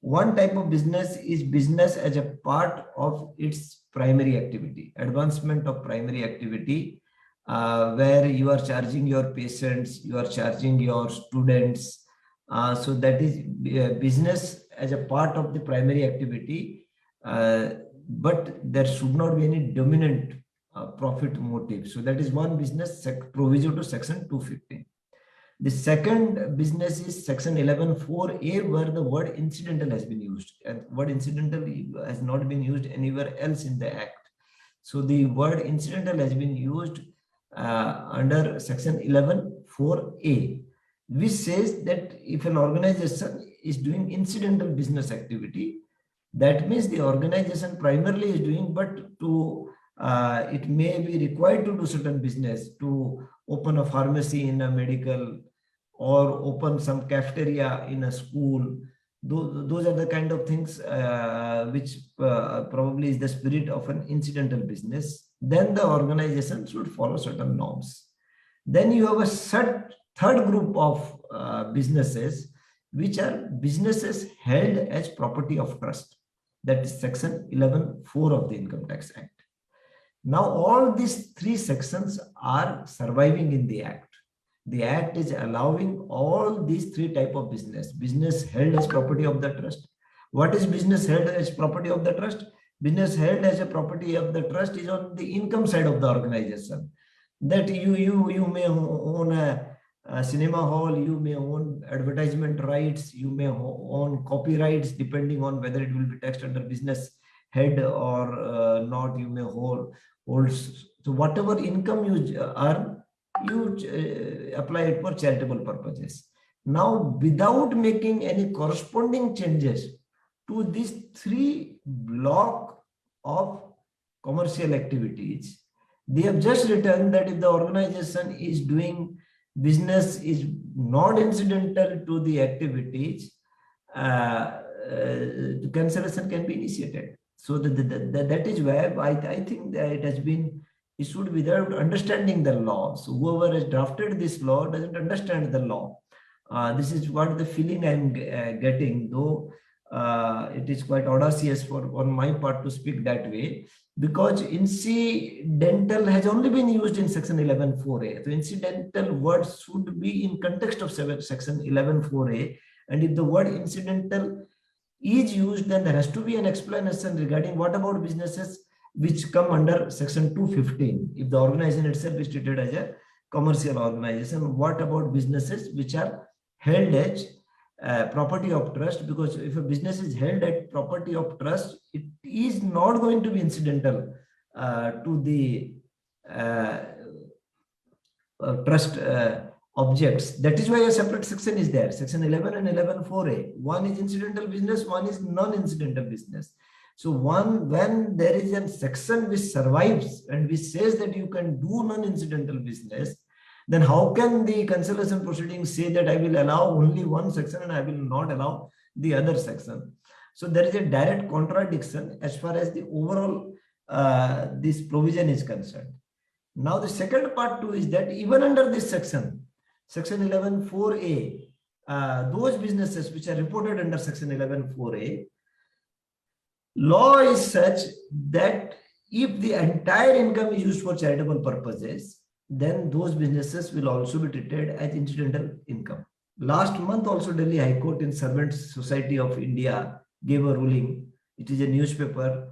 One type of business is business as a part of its primary activity, advancement of primary activity, where you are charging your patients, you are charging your students. So that is business as a part of the primary activity, but there should not be any dominant profit motive. So that is one business, provision to section 215. The second business is section 11(4)(a), where the word incidental has been used, and word incidental has not been used anywhere else in the Act. So the word incidental has been used under section 11(4)(a), which says that if an organization is doing incidental business activity, that means the organization primarily is doing, but to it may be required to do certain business, to open a pharmacy in a medical, or open some cafeteria in a school, Those are the kind of things which probably is the spirit of an incidental business. Then the organization should follow certain norms. Then you have a third group of businesses, which are businesses held as property of trust. That is section 11(4) of the Income Tax Act. Now, all these three sections are surviving in the Act. The Act is allowing all these three types of business held as property of the trust. What is business held as property of the trust? Business held as a property of the trust is on the income side of the organization. That you may own a cinema hall, you may own advertisement rights, you may own copyrights, depending on whether it will be taxed under business head or not. You may hold. So whatever income you earn, you apply it for charitable purposes. Now, without making any corresponding changes to these three block of commercial activities, they have just written that if the organization is doing business is not incidental to the activities, the cancellation can be initiated. So that is why I think that it has been issued without understanding the law. So whoever has drafted this law doesn't understand the law. This is what the feeling I'm getting, though it is quite audacious on my part to speak that way, because incidental has only been used in section 11(4)(a). So incidental words should be in context of section 11(4)(a). And if the word incidental is used, then there has to be an explanation regarding what about businesses which come under section 215. If the organization itself is treated as a commercial organization, what about businesses which are held as property of trust? Because if a business is held at property of trust, it is not going to be incidental to the trust objects. That is why a separate section is there. Section 11 and 11(4)(a). One is incidental business, one is non-incidental business. So when there is a section which survives and which says that you can do non-incidental business, then how can the cancellation proceedings say that I will allow only one section and I will not allow the other section? So there is a direct contradiction as far as the overall this provision is concerned. Now the second part too is that even under this section 11(4)(a), those businesses which are reported under section 11(4)(a), law is such that if the entire income is used for charitable purposes, then those businesses will also be treated as incidental income. Last month also Delhi High Court in Servants Society of India gave a ruling. It is a newspaper.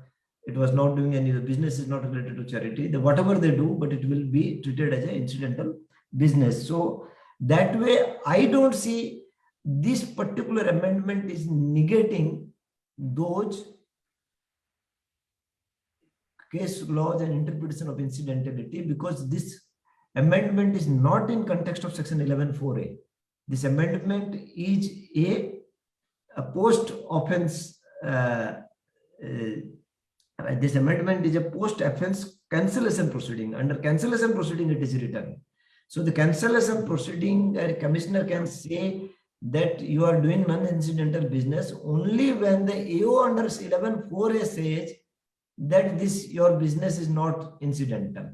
It was not doing any, the business is not related to charity. Whatever they do, but it will be treated as an incidental business. So that way, I don't see this particular amendment is negating those case laws and interpretation of incidentality, because this amendment is not in context of section 11(4)(a). This amendment is a post offense. This amendment is a post offense cancellation proceeding. Under cancellation proceeding, it is written. So the cancellation proceeding, a commissioner can say that you are doing non-incidental business only when the AO under 11(4)(a) says that this your business is not incidental.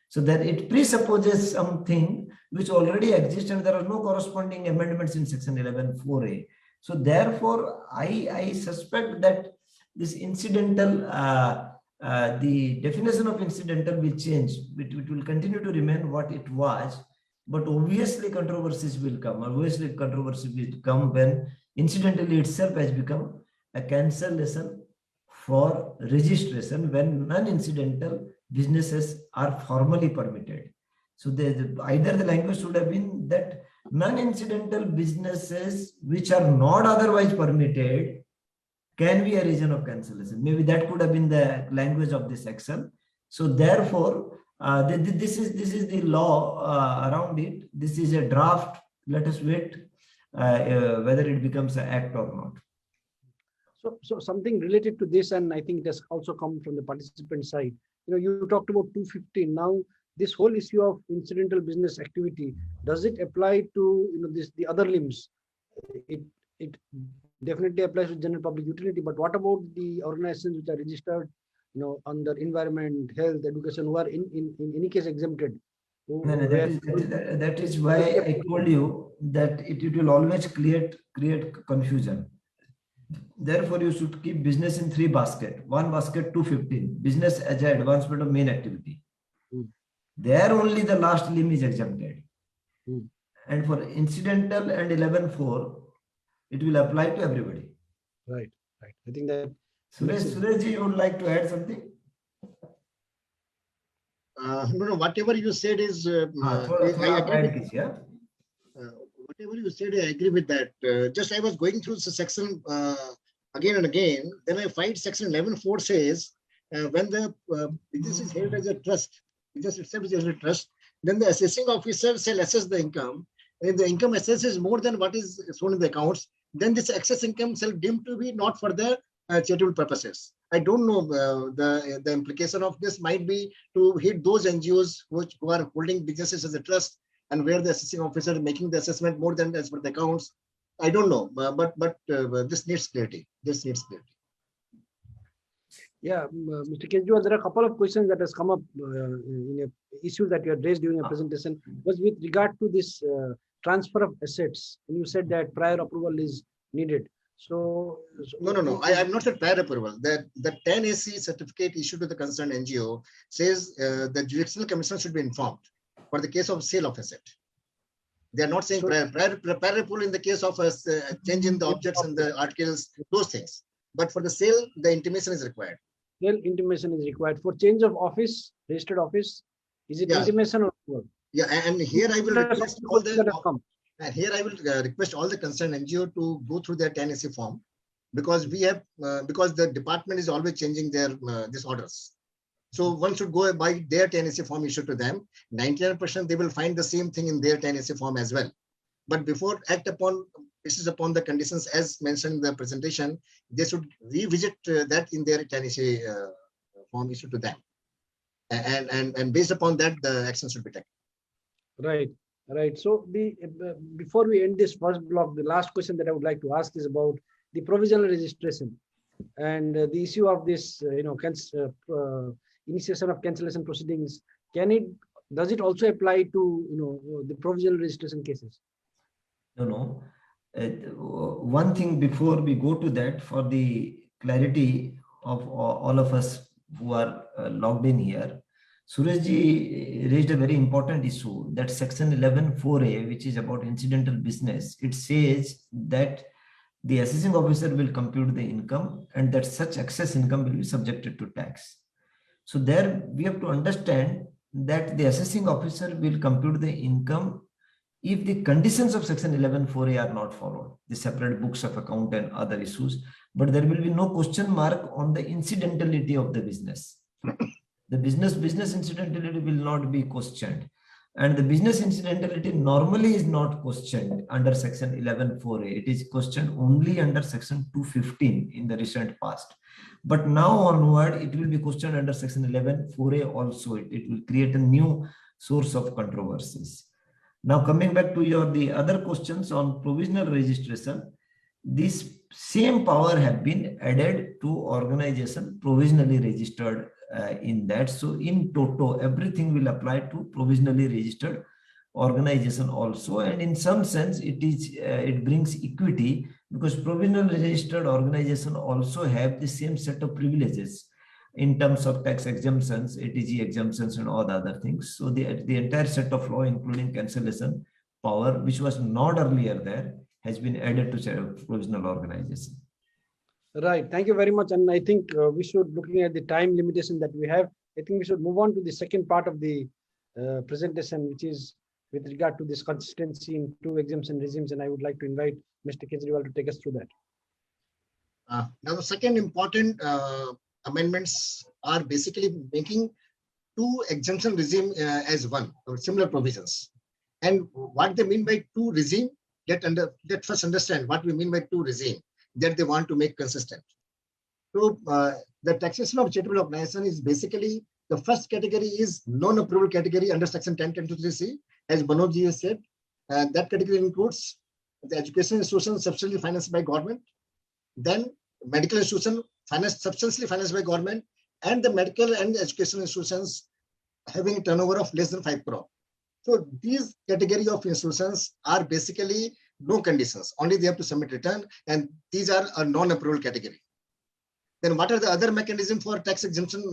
So that it presupposes something which already exists and there are no corresponding amendments in section 11(4)(a). So therefore, I suspect that this incidental, the definition of incidental will change. It will continue to remain what it was, but obviously controversies will come. Obviously controversy will come when incidentally itself has become a cancellation for registration when non-incidental businesses are formally permitted. So either the language should have been that non-incidental businesses which are not otherwise permitted can be a reason of cancellation. Maybe that could have been the language of this section. So therefore, this is the law around it. This is a draft. Let us wait whether it becomes an act or not. So something related to this, and I think it has also come from the participant side. You talked about 215. Now, this whole issue of incidental business activity, does it apply to the other limbs? It definitely applies to general public utility. But what about the organizations which are registered, under environment, health, education, who are in any case exempted? No, that is why I told you that it will always create confusion. Therefore, you should keep business in 3 baskets. One basket 215, business as an advancement of main activity. There only the last limb is exempted. And for incidental and 11.4, it will apply to everybody. Right. I think that Suresh, you would like to add something? No, whatever you said is, I agree with, whatever you said, I agree with that. Just I was going through the section again and again. Then I find section 11.4 says, when the business is held as a trust, business itself is as a trust, then the assessing officer shall assess the income. And if the income assessed is more than what is shown in the accounts, then this excess income shall deemed to be not for the charitable purposes. I don't know, the implication of this might be to hit those NGOs who are holding businesses as a trust, and where the assessing officer is making the assessment more than as per the accounts. I don't know, but this needs clarity. Yeah, Mr. Kejriwal, there are a couple of questions that has come up in a issue that you had raised during your presentation, was with regard to this transfer of assets. And you said that prior approval is needed. So no. I have not said prior approval. The 10AC certificate issued to the concerned NGO says the jurisdictional commissioner should be informed for the case of sale of asset. They are not saying prior approval in the case of a change in the objects and the articles, those things. But for the sale, the intimation is required. Sale intimation is required. For change of office, registered office, is it intimation or approval? Yeah, and here I will request all the request all the concerned NGO to go through their 10AC form, because we have because the department is always changing their these orders. So one should go by their 10AC form issued to them. 99% they will find the same thing in their 10AC form as well. But before act upon basis upon the conditions as mentioned in the presentation, they should revisit that in their 10AC form issued to them. And based upon that, the action should be taken. Right. So before we end this first block, the last question that I would like to ask is about the provisional registration and the issue of this, initiation of cancellation proceedings. Does it also apply to the provisional registration cases? No. One thing before we go to that, for the clarity of all of us who are logged in here, Sureshji raised a very important issue, that section 11.4a, which is about incidental business. It says that the assessing officer will compute the income and that such excess income will be subjected to tax. So there we have to understand that the assessing officer will compute the income if the conditions of section 11.4a are not followed, the separate books of account and other issues, but there will be no question mark on the incidentality of the business. The business incidentality will not be questioned, and the business incidentality normally is not questioned under section 11.4a. It is questioned only under section 215 in the recent past. But now onward, it will be questioned under section 11.4a also. It will create a new source of controversies. Now coming back to the other questions on provisional registration, this same power have been added to organization provisionally registered in that. So in toto, everything will apply to provisionally registered organization also, and in some sense it brings equity, because provisionally registered organization also have the same set of privileges in terms of tax exemptions, ATG exemptions, and all the other things. So the entire set of law, including cancellation power, which was not earlier there, has been added to provisional organization. Right. Thank you very much. And I think we should, looking at the time limitation that we have, I think we should move on to the second part of the presentation, which is with regard to this consistency in 2 exemption regimes. And I would like to invite Mr. Kejriwal to take us through that. Now, the second important amendments are basically making 2 exemption regime as one, or similar provisions. And what they mean by 2 regime, let first understand what we mean by 2 regime that they want to make consistent. So the taxation of charitable organization is basically, the first category is non-approval category under section 10.1023C, as Manoj ji has said. That category includes the education institutions substantially financed by government, then medical institution substantially financed by government, and the medical and educational institutions having turnover of less than 5 crore. So these category of institutions are basically no conditions, only they have to submit return, and these are a non-approval category. Then what are the other mechanisms for tax exemption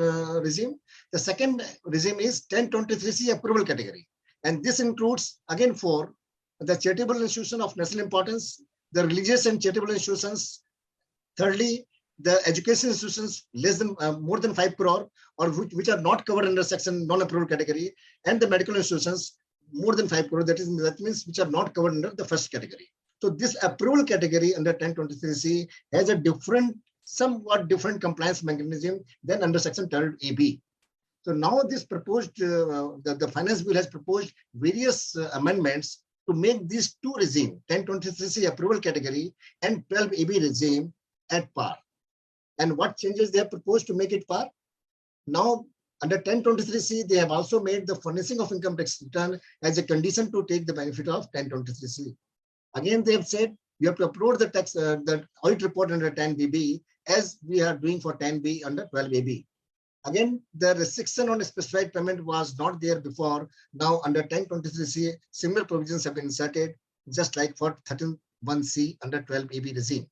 regime? The second regime is 1023C approval category. And this includes, again, for the charitable institution of national importance, the religious and charitable institutions. Thirdly, the education institutions less than more than 5 crore or which are not covered under section non-approval category, and the medical institutions more than 5 crore, that means which are not covered under the first category. So this approval category under 1023C has a somewhat different compliance mechanism than under section 12AB. So now this proposed, the finance bill has proposed various amendments to make these two regime, 1023C approval category and 12AB regime at par. And what changes they have proposed to make it par? Now, under 1023C, they have also made the furnishing of income tax return as a condition to take the benefit of 1023C. Again, they have said you have to upload the tax, the audit report under 10BB as we are doing for 10B under 12AB. Again, the restriction on a specified payment was not there before. Now, under 1023C, similar provisions have been inserted, just like for 13(1)C under 12AB regime.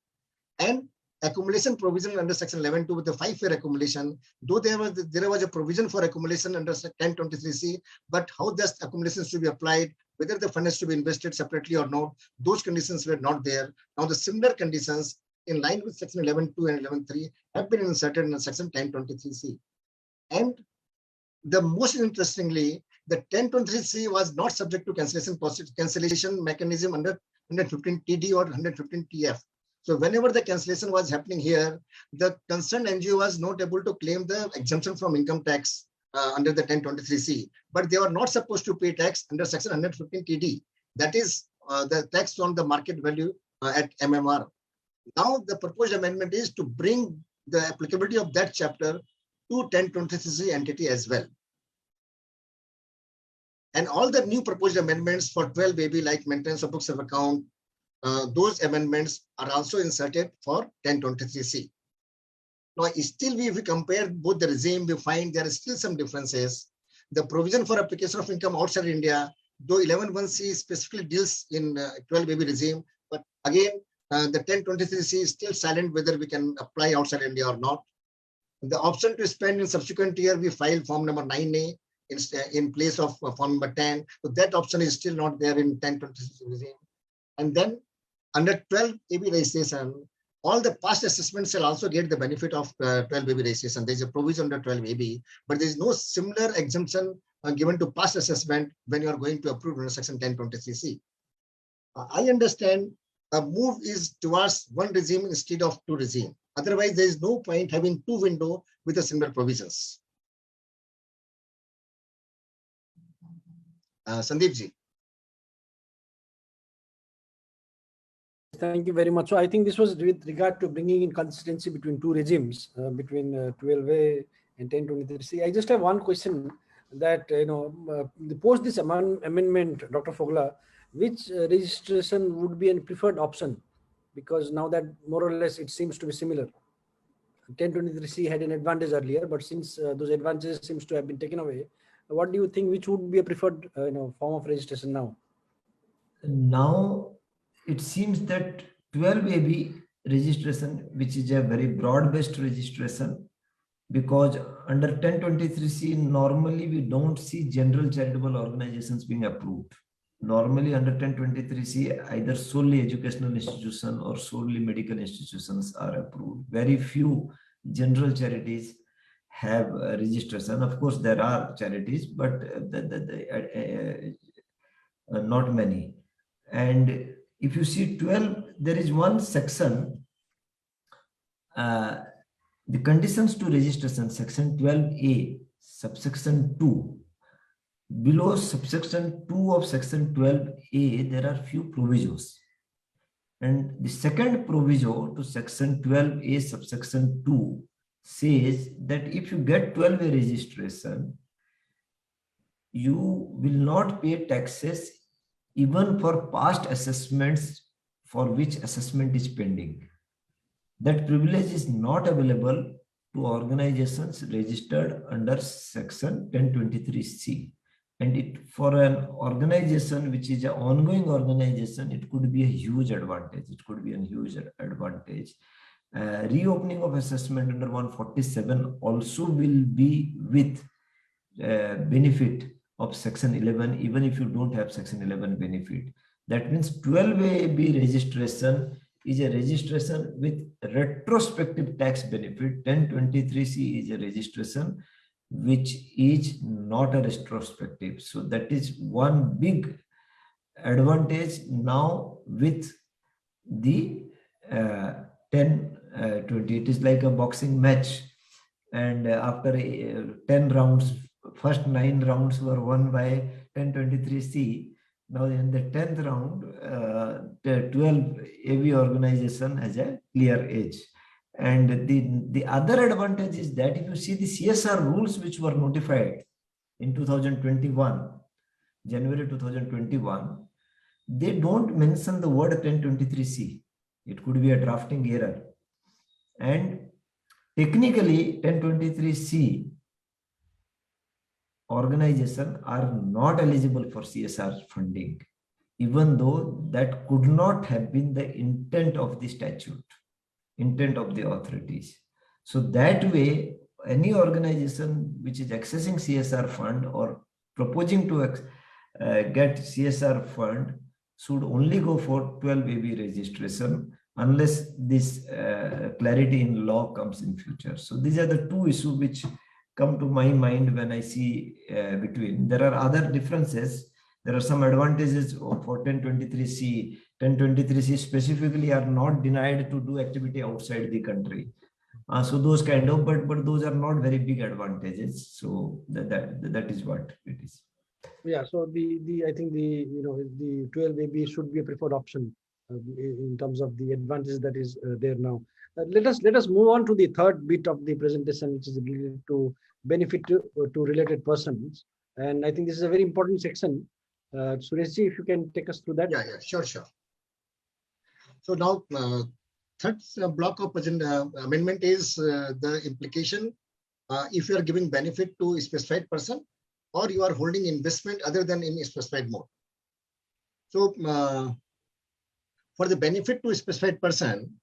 And accumulation provision under section 11(2) with the 5-year accumulation, though there was a provision for accumulation under 1023C, but how does accumulation should be applied, whether the fund is to be invested separately or not, those conditions were not there. Now the similar conditions in line with section 11(2) and 11(3) have been inserted in section 1023C. And the most interestingly, the 1023C was not subject to cancellation mechanism under 115TD or 115TF. So whenever the cancellation was happening here, the concerned NGO was not able to claim the exemption from income tax under the 1023C, but they were not supposed to pay tax under section 115TD. That is the tax on the market value at MMR. Now the proposed amendment is to bring the applicability of that chapter to 1023C entity as well. And all the new proposed amendments for 12AB, like maintenance of books of account, those amendments are also inserted for 1023C. Now, still, if we compare both the regime, we find there are still some differences. The provision for application of income outside India, though 11(1)C specifically deals in 12AB regime, but again, the 1023C is still silent whether we can apply outside India or not. The option to spend in subsequent year, we file form number 9A in place of form number 10. So that option is still not there in 1023C regime. And then under 12AB registration, all the past assessments shall also get the benefit of 12AB registration. There is a provision under 12AB, but there is no similar exemption given to past assessment when you are going to approve under section 1023C. I understand a move is towards one regime instead of two regime. Otherwise, there is no point having two windows with the similar provisions. Sandeep ji. Thank you very much. So I think this was with regard to bringing in consistency between two regimes, between 12A and 1023C. I just have one question that, post this amendment, Dr. Fogla, which registration would be a preferred option? Because now that more or less it seems to be similar. 1023C had an advantage earlier, but since those advantages seems to have been taken away, what do you think, which would be a preferred form of registration now? Now, it seems that 12AB registration, which is a very broad-based registration, because under 1023C, normally we don't see general charitable organizations being approved. Normally under 1023C, either solely educational institution or solely medical institutions are approved. Very few general charities have registration. Of course, there are charities, but not many. And if you see 12, there is one section, the conditions to registration, section 12A, subsection 2. Below subsection 2 of section 12A, there are few provisos. And the second proviso to section 12A, subsection 2, says that if you get 12A registration, you will not pay taxes even for past assessments for which assessment is pending. That privilege is not available to organizations registered under section 1023C. And for an organization which is an ongoing organization, it could be a huge advantage. It could be a huge advantage. Reopening of assessment under 147 also will be with benefit of section 11, even if you don't have section 11 benefit. That means 12AB registration is a registration with retrospective tax benefit. 1023C is a registration which is not a retrospective. So that is one big advantage now with the 1020. It is like a boxing match, and after 10 rounds, first 9 rounds were won by 1023C. Now in the 10th round, the 12 AV organization has a clear edge. And the other advantage is that if you see the CSR rules which were notified in 2021, January 2021, they don't mention the word 1023C. It could be a drafting error. And technically 1023C organizations are not eligible for CSR funding, even though that could not have been the intent of the statute, intent of the authorities. So that way, any organization which is accessing CSR fund or proposing to get CSR fund should only go for 12AB registration unless this clarity in law comes in future. So these are the two issues which come to my mind when I see between. There are other differences. There are some advantages for 1023C. 1023C specifically are not denied to do activity outside the country. So those kind of, but those are not very big advantages. So that is what it is. Yeah. So I think the 12AB should be a preferred option in terms of the advantage that is there now. Let us move on to the third bit of the presentation, which is related to benefit to related persons. And I think this is a very important section. Sureshji, if you can take us through that. Yeah, sure. So now, third block of amendment is the implication if you are giving benefit to a specified person or you are holding investment other than in a specified mode. So for the benefit to a specified person,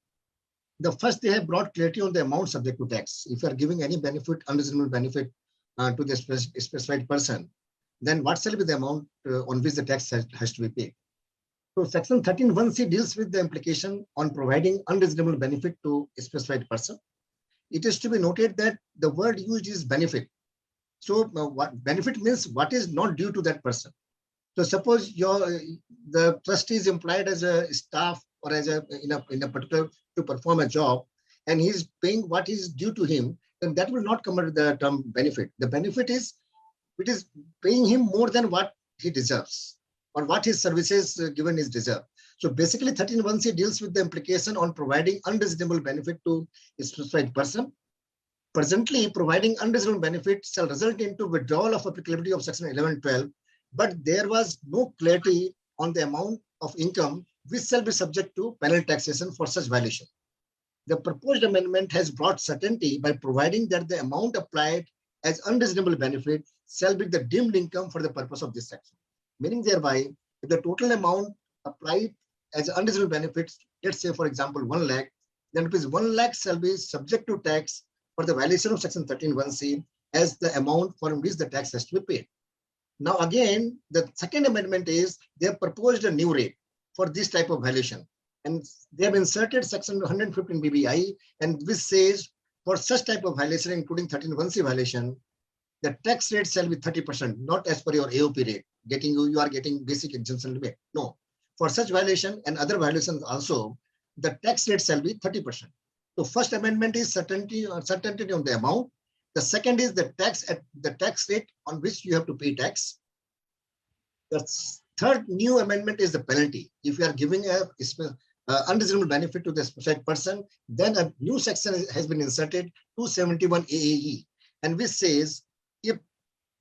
the first they have brought clarity on the amount subject to tax. If you are giving any benefit, unreasonable benefit to the specified person, then what shall be the amount on which the tax has to be paid? So section 13(1)(c) deals with the implication on providing unreasonable benefit to a specified person. It is to be noted that the word used is benefit. So what benefit means what is not due to that person. So suppose the trustee is employed as a staff or as in a particular to perform a job, and he is paying what is due to him, then that will not come under the term benefit. The benefit is it is paying him more than what he deserves or what his services given is deserved. So basically 13(1)(c) deals with the implication on providing unreasonable benefit to a specified person. Presently, providing unreasonable benefit shall result into withdrawal of applicability of section 11(12), but there was no clarity on the amount of income which shall be subject to penal taxation for such violation. The proposed amendment has brought certainty by providing that the amount applied as unreasonable benefit shall be the deemed income for the purpose of this section. Meaning thereby, if the total amount applied as unreasonable benefits, let's say for example 1 lakh, then rupees 1 lakh shall be subject to tax for the violation of section 13(1)(c) as the amount for which the tax has to be paid. Now again, the second amendment is they have proposed a new rate for this type of violation. And they have inserted section 115 BBI, and which says for such type of violation, including 13(1)(c) violation, the tax rate shall be 30%, not as per your AOP rate. You are getting basic exemption limit. No, for such violation and other violations also, the tax rate shall be 30%. So first amendment is certainty on the amount. The second is the tax rate on which you have to pay tax. The third new amendment is the penalty. If you are giving a unreasonable benefit to the specified person, then a new section has been inserted, 271 AAE, and which says if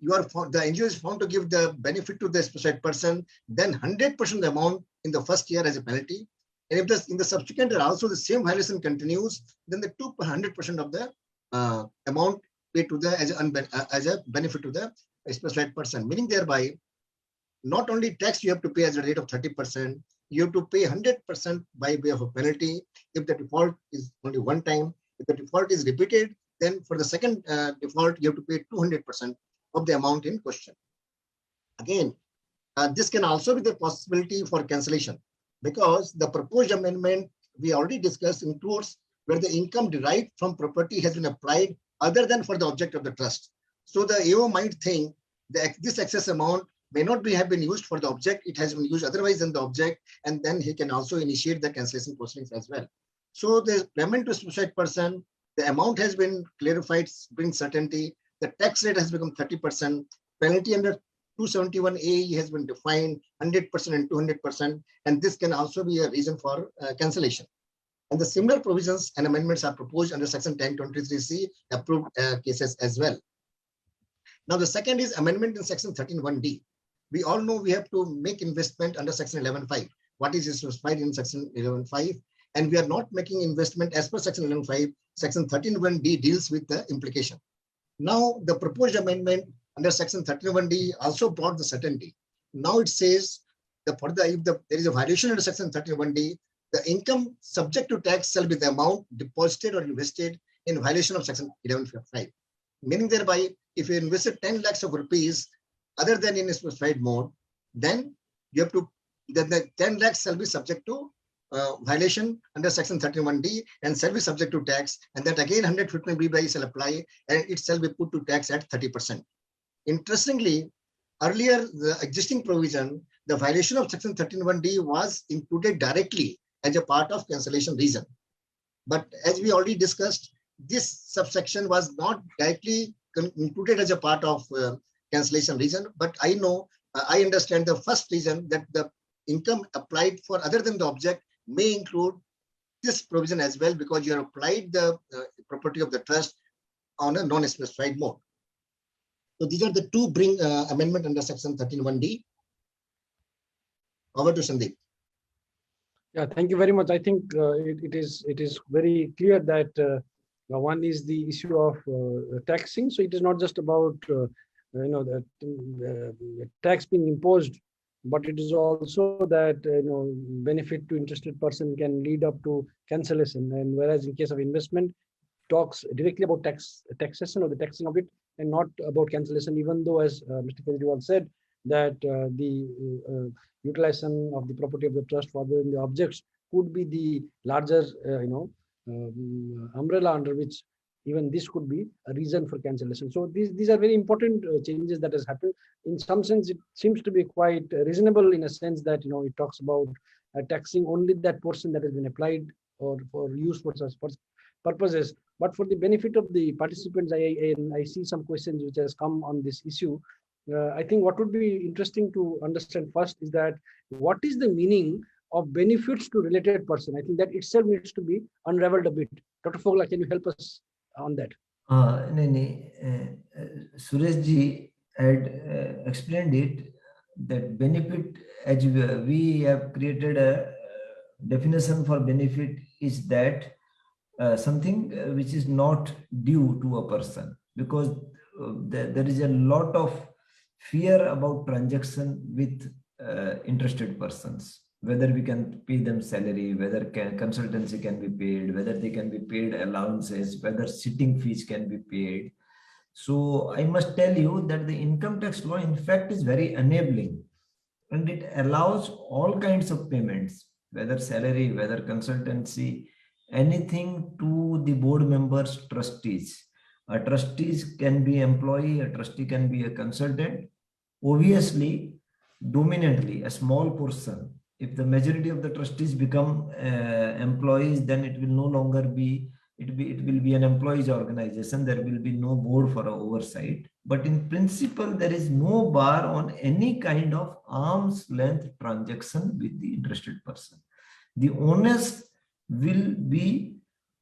the NGO is found to give the benefit to the specified person, then 100% the amount in the first year as a penalty, And if in the subsequent year also the same violation continues, then the 200% of the amount paid to the as a benefit to the specified person. Meaning thereby, not only tax you have to pay as a rate of 30%, you have to pay 100% by way of a penalty if the default is only one time. If the default is repeated, then for the second default, you have to pay 200% of the amount in question. Again, this can also be the possibility for cancellation, because the proposed amendment we already discussed includes where the income derived from property has been applied other than for the object of the trust. So the AO might think that this excess amount may not have been used for the object, it has been used otherwise than the object, and then he can also initiate the cancellation proceedings as well. So the payment to specified person, the amount has been clarified, brings certainty, the tax rate has become 30%, penalty under 271A has been defined 100% and 200%, and this can also be a reason for cancellation. And the similar provisions and amendments are proposed under section 1023C approved cases as well. Now the second is amendment in section 13(1)(d). We all know we have to make investment under section 11(5). What is specified in section 11(5)? And we are not making investment as per section 11(5). Section 13(1)(d) deals with the implication. Now the proposed amendment under section 13(1)(d) also brought the certainty. Now it says that if there is a violation under section 13(1)(d), the income subject to tax shall be the amount deposited or invested in violation of section 11(5). Meaning thereby, if you invested 10 lakhs of rupees other than in a specified mode, then you have to, then the 10 lakhs shall be subject to violation under section 13(1)(d) and shall be subject to tax, and that again 115B shall apply, and it shall be put to tax at 30%. Interestingly, earlier the existing provision, the violation of section 13(1)(d) was included directly as a part of cancellation reason. But as we already discussed, this subsection was not directly included as a part of cancellation reason. But I understand the first reason that the income applied for other than the object may include this provision as well, because you have applied the property of the trust on a non-specified mode. So these are the two amendment under section 13(1)(d). Over to Sandeep. Yeah, thank you very much. I think it is very clear that one is the issue of taxing. So it is not just about the tax being imposed, but it is also that benefit to interested person can lead up to cancellation. And whereas in case of investment, talks directly about taxation or the taxing of it, and not about cancellation. Even though, as Mr. Kejriwal said, that the utilization of the property of the trust for the objects could be the larger umbrella under which even this could be a reason for cancellation. So these are very important changes that has happened. In some sense, it seems to be quite reasonable in a sense that it talks about taxing only that portion that has been applied or for use for such purposes. But for the benefit of the participants, I see some questions which has come on this issue. I think what would be interesting to understand first is that what is the meaning of benefits to related person? I think that itself needs to be unraveled a bit. Dr. Fogla, can you help us on that? Suresh ji had explained it, that benefit, as we have created a definition for benefit, is that something which is not due to a person, because there is a lot of fear about transaction with interested persons, whether we can pay them salary, whether consultancy can be paid, whether they can be paid allowances, whether sitting fees can be paid. So I must tell you that the income tax law in fact is very enabling, and it allows all kinds of payments, whether salary, whether consultancy, anything to the board members, trustees. A trustee can be employee, a trustee can be a consultant. Obviously, dominantly a small portion. If the majority of the trustees become employees, then it will no longer be, it will be an employees organization. There will be no board for oversight. But in principle, there is no bar on any kind of arm's length transaction with the interested person. The onus will be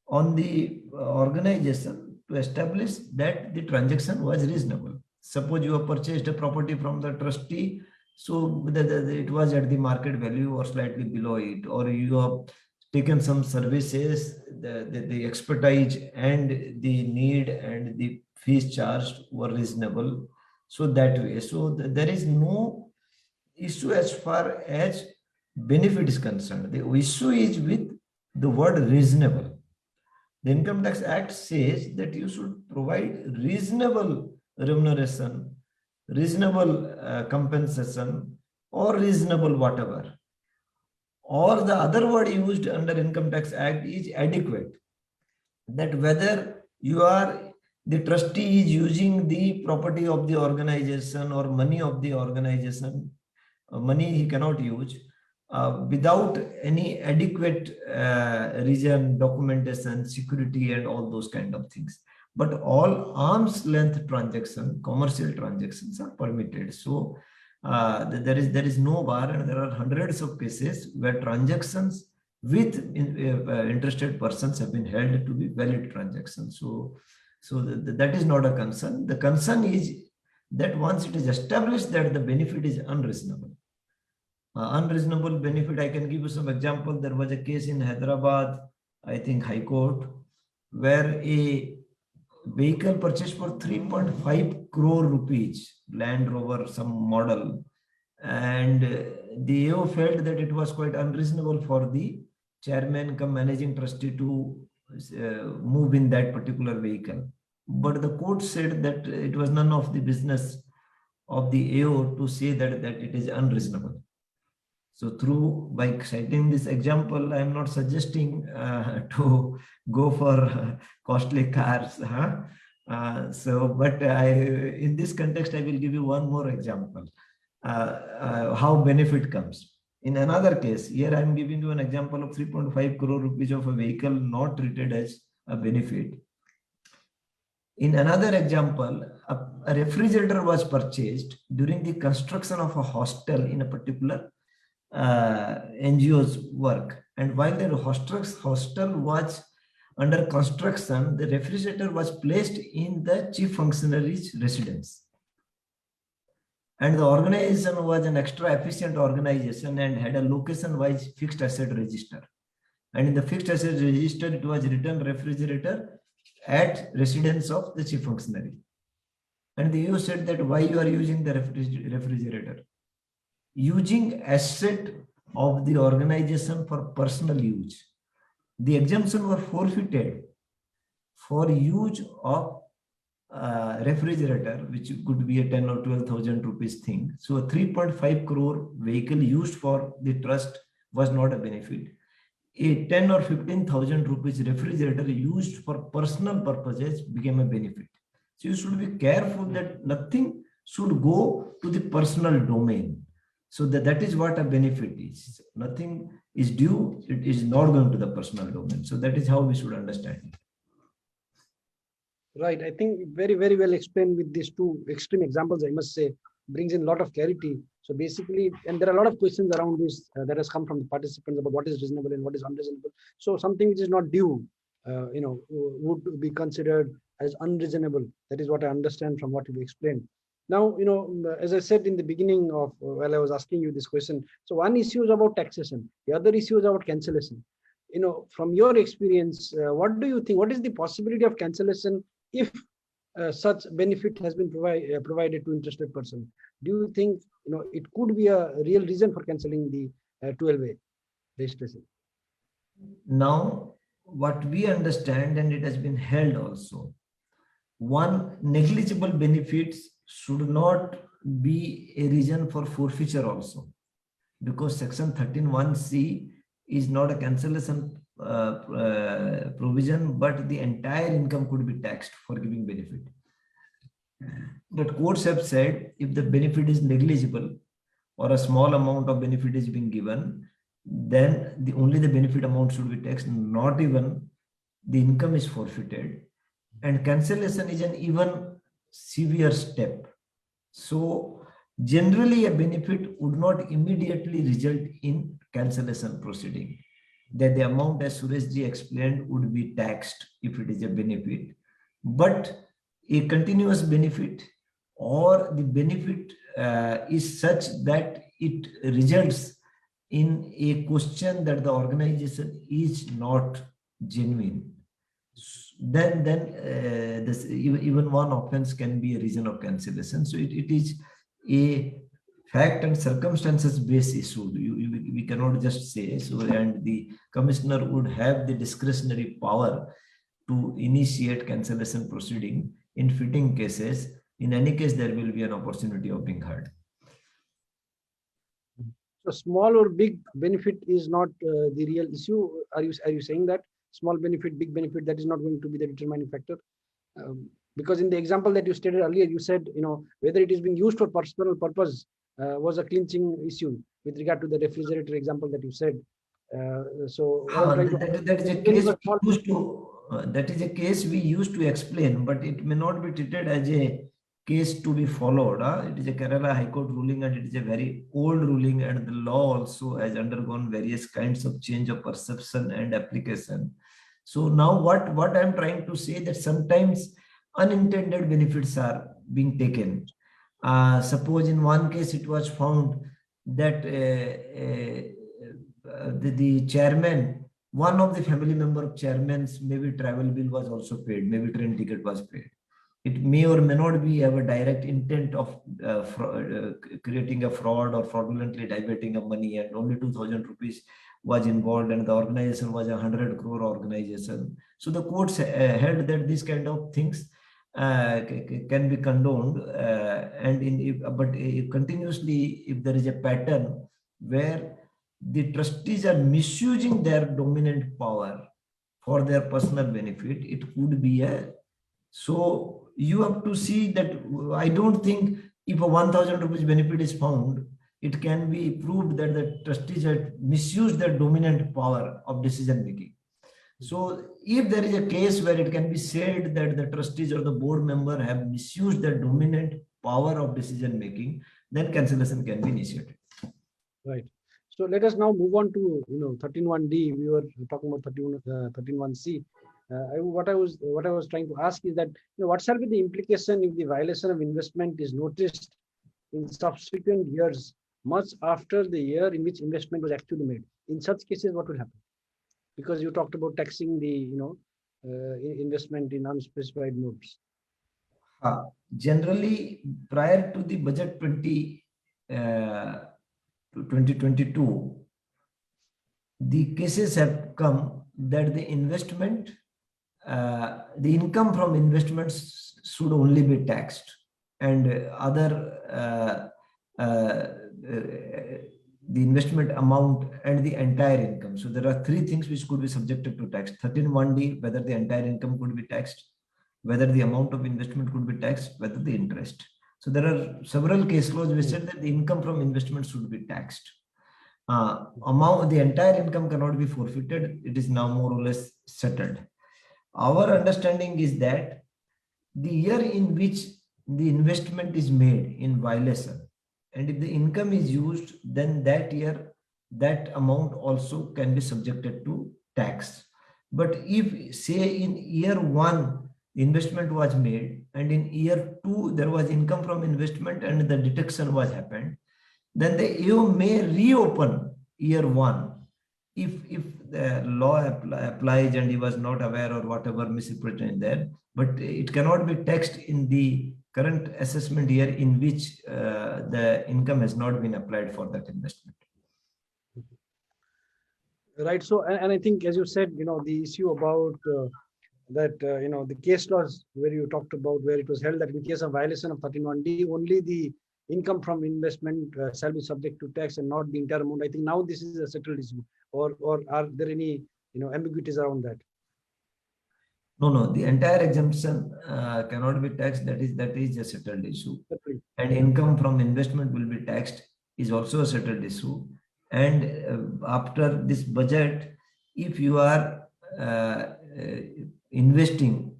on the organization to establish that the transaction was reasonable. Suppose you have purchased a property from the trustee So it was at the market value or slightly below it, or you have taken some services, the expertise and the need and the fees charged were reasonable. So that way, so there is no issue as far as benefit is concerned. The issue is with the word reasonable. The Income Tax Act says that you should provide reasonable remuneration, reasonable compensation, or reasonable whatever. Or the other word used under Income Tax Act is adequate. That whether you are the trustee is using the property of the organization or money of the organization, money he cannot use without any adequate reason, documentation, security, and all those kind of things. But all arm's length transactions, commercial transactions are permitted. So there is no bar, and there are hundreds of cases where transactions with interested persons have been held to be valid transactions. So that is not a concern. The concern is that once it is established that the benefit is unreasonable. Unreasonable benefit, I can give you some example. There was a case in Hyderabad, I think High Court, where a vehicle purchased for 3.5 crore rupees, Land Rover, some model, and the AO felt that it was quite unreasonable for the chairman come managing trustee to move in that particular vehicle. But the court said that it was none of the business of the AO to say that it is unreasonable. So by citing this example, I am not suggesting to go for costly cars. But in this context, I will give you one more example, how benefit comes. In another case, here I am giving you an example of 3.5 crore rupees of a vehicle not treated as a benefit. In another example, a refrigerator was purchased during the construction of a hostel in a particular NGOs work, and while the hostel was under construction, the refrigerator was placed in the chief functionary's residence, and the organization was an extra efficient organization and had a location-wise fixed asset register, and in the fixed asset register it was written refrigerator at residence of the chief functionary, and the EU said that why you are using the refrigerator? Using asset of the organization for personal use. The exemption were forfeited for use of refrigerator, which could be a 10 or 12,000 rupees thing. So a 3.5 crore vehicle used for the trust was not a benefit. A 10 or 15,000 rupees refrigerator used for personal purposes became a benefit. So you should be careful that nothing should go to the personal domain. So that is what a benefit is. Nothing is due, it is not going to the personal domain. So that is how we should understand it. Right. I think very, very well explained with these two extreme examples, I must say, brings in a lot of clarity. So basically, and there are a lot of questions around this that has come from the participants about what is reasonable and what is unreasonable. So something which is not due, would be considered as unreasonable. That is what I understand from what you explained. Now, as I said in the beginning of while I was asking you this question, so one issue is about taxation, the other issue is about cancellation. From your experience, what do you think? What is the possibility of cancellation if such benefit has been provided to interested person? Do you think it could be a real reason for cancelling the 12A registration? Now, what we understand, and it has been held also, one, negligible benefits should not be a reason for forfeiture also, because section 13(1)(c) is not a cancellation provision, but the entire income could be taxed for giving benefit. But courts have said if the benefit is negligible or a small amount of benefit is being given, then only the benefit amount should be taxed, not even the income is forfeited. And cancellation is an even severe step. So generally a benefit would not immediately result in cancellation proceeding. That the amount, as Suresh ji explained, would be taxed if it is a benefit. But a continuous benefit or the benefit is such that it results in a question that the organization is not genuine, then this even one offense can be a reason of cancellation. So it is a fact and circumstances based issue. We cannot just say so, and the commissioner would have the discretionary power to initiate cancellation proceeding in fitting cases. In any case, there will be an opportunity of being heard. So small or big benefit is not the real issue. Are you saying that small benefit, big benefit, that is not going to be the determining factor? Because in the example that you stated earlier, you said, whether it is being used for personal purpose was a clinching issue with regard to the refrigerator example that you said. That is a case we used to. That is a case we used to explain, but it may not be treated as a case to be followed. It is a Kerala High Court ruling, and it is a very old ruling, and the law also has undergone various kinds of change of perception and application. So now what I'm trying to say that sometimes unintended benefits are being taken. Suppose in one case it was found that the chairman, one of the family member of chairman's maybe travel bill was also paid, maybe train ticket was paid. It may or may not be have a direct intent of creating a fraud or fraudulently diverting of money, and only 2,000 rupees was involved, and the organization was 100 crore organization. So the courts held that these kind of things can be condoned, but continuously, if there is a pattern where the trustees are misusing their dominant power for their personal benefit, it could be a. So you have to see that. I don't think if a 1,000 rupees benefit is found, it can be proved that the trustees had misused their dominant power of decision making. So if there is a case where it can be said that the trustees or the board member have misused their dominant power of decision making, then cancellation can be initiated. Right. So let us now move on to 13(1)(d). We were talking about 13(1)(c). What I was trying to ask is that what shall be the implication if the violation of investment is noticed in subsequent years, much after the year in which investment was actually made? In such cases, what will happen? Because you talked about taxing the investment in unspecified modes. Generally, prior to the budget 2022, the cases have come that the investment, the income from investments should only be taxed, and other the investment amount and the entire income. So there are three things which could be subjected to tax. 13(1)(d), whether the entire income could be taxed, whether the amount of investment could be taxed, whether the interest. So there are several case laws which said that the income from investment should be taxed. The entire income cannot be forfeited. It is now more or less settled. Our understanding is that the year in which the investment is made in violation, and if the income is used, then that year, that amount also can be subjected to tax. But if, say, in year 1, investment was made, and in year 2, there was income from investment and the deduction was happened, then the AO may reopen year 1 if the law applies and he was not aware or whatever misrepresentation there, but it cannot be taxed in the current assessment year in which the income has not been applied for that investment. Right. So, and I think, as you said, the issue about the case laws where you talked about, where it was held that in case of violation of 13(1)(d), only the income from investment shall be subject to tax and not the entire amount. I think now this is a settled issue, or are there any ambiguities around that? No, the entire exemption cannot be taxed. That is a settled issue. Certainly. And income from investment will be taxed is also a settled issue. And after this budget, if you are investing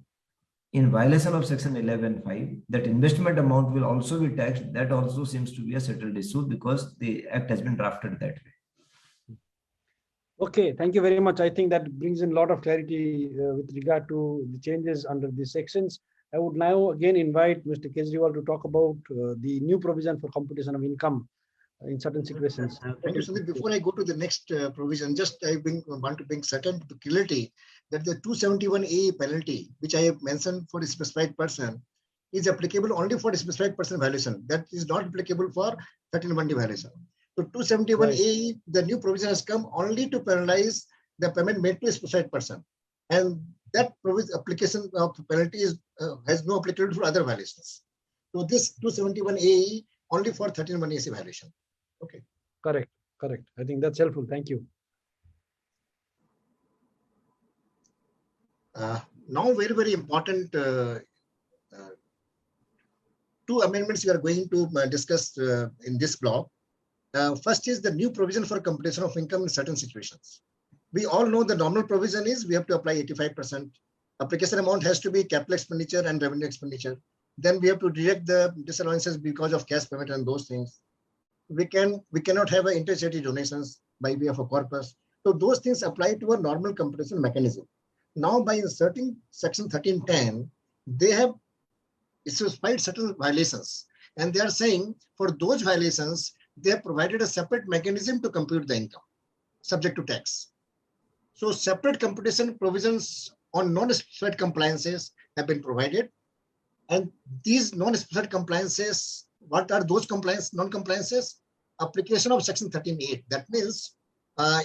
in violation of section 11(5), that investment amount will also be taxed. That also seems to be a settled issue because the act has been drafted that way. Okay, thank you very much. I think that brings in a lot of clarity with regard to the changes under these sections. I would now again invite Mr. Kejriwal to talk about the new provision for computation of income in certain situations. Thank you, Sandeep. Before I go to the next provision, just want to bring certain clarity that the 271A penalty, which I have mentioned for a specified person, is applicable only for a specified person violation. That is not applicable for 13(1)D violation. So 271A, the new provision has come only to penalize the payment made to a specified person, and that application of penalty has no applicability for other violations. So this 271A only for 13(1)A violation. Okay. Correct. I think that's helpful. Thank you. Now, very important two amendments we are going to discuss in this block. First is the new provision for computation of income in certain situations. We all know the normal provision is we have to apply 85%. Application amount has to be capital expenditure and revenue expenditure. Then we have to deduct the disallowances because of cash payment and those things. We cannot have inter-charity donations by way of a corpus. So those things apply to a normal computation mechanism. Now, by inserting section 1310, they have specified certain violations, and they are saying for those violations they have provided a separate mechanism to compute the income subject to tax. So separate computation provisions on non-specified compliances have been provided, and these non-specified compliances, what are those non-compliances? Application of section 13.8. That means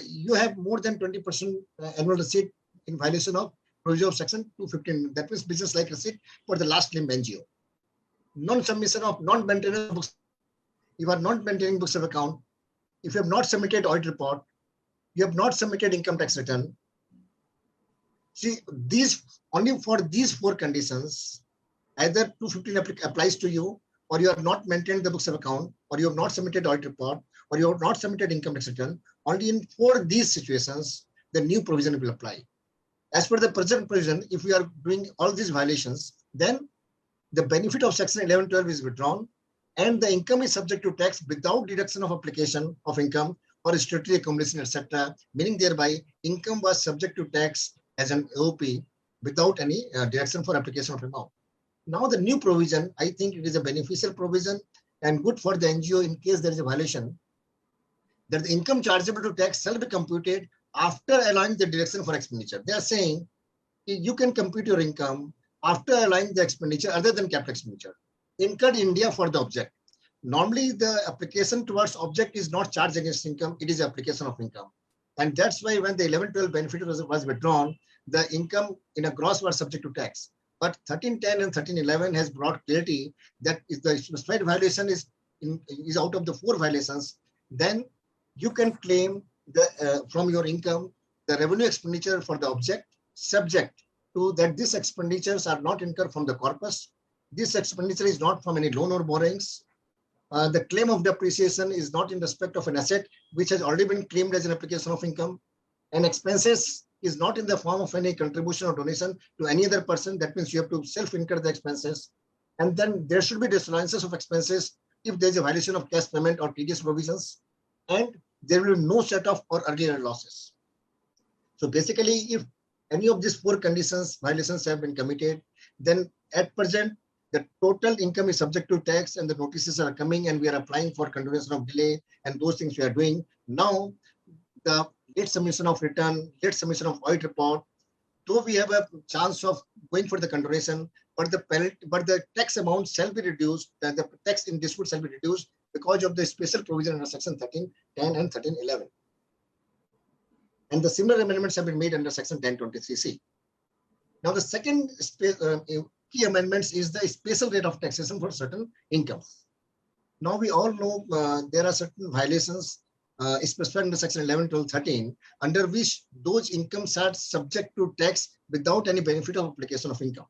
you have more than 20% annual receipt in violation of provision of section 215. That means business like receipt for the last limb NGO. Non-submission of non-maintenance books. You are not maintaining books of account. If you have not submitted audit report, you have not submitted income tax return. See, these only for these four conditions, either 215 applies to you, or you have not maintained the books of account, or you have not submitted audit report, or you have not submitted income tax return. Only in four these situations, the new provision will apply. As per the present provision, if we are doing all these violations, then the benefit of section 1112 is withdrawn, and the income is subject to tax without deduction of application of income or statutory accumulation, etc. Meaning thereby income was subject to tax as an AOP without any deduction for application of amount. Now the new provision, I think it is a beneficial provision and good for the NGO in case there is a violation, that the income chargeable to tax shall be computed after allowing the deduction for expenditure. They are saying you can compute your income after allowing the expenditure other than capital expenditure incurred in India for the object. Normally, the application towards object is not charged against income, it is application of income. And that's why when the 1112 benefit was withdrawn, the income in a gross was subject to tax. But 1310 and 1311 has brought clarity that if the specified violation is out of the four violations, then you can claim the from your income the revenue expenditure for the object, subject to that these expenditures are not incurred from the corpus. This expenditure is not from any loan or borrowings. The claim of depreciation is not in respect of an asset which has already been claimed as an application of income, and expenses is not in the form of any contribution or donation to any other person. That means you have to self-incur the expenses. And then there should be disallowances of expenses if there is a violation of cash payment or TDS provisions, and there will be no set-off or earlier losses. So basically, if any of these four conditions violations have been committed, then at present the total income is subject to tax, and the notices are coming, and we are applying for continuation of delay, and those things we are doing. Now, the late submission of return, late submission of audit report, though we have a chance of going for the continuation, but the penalty, but the tax amount shall be reduced, and the tax in dispute shall be reduced because of the special provision under section 1310 and 1311. And the similar amendments have been made under section 1023C. Now, the second key amendments is the special rate of taxation for certain incomes. Now, we all know there are certain violations specified under section 11, 12, 13, under which those incomes are subject to tax without any benefit of application of income.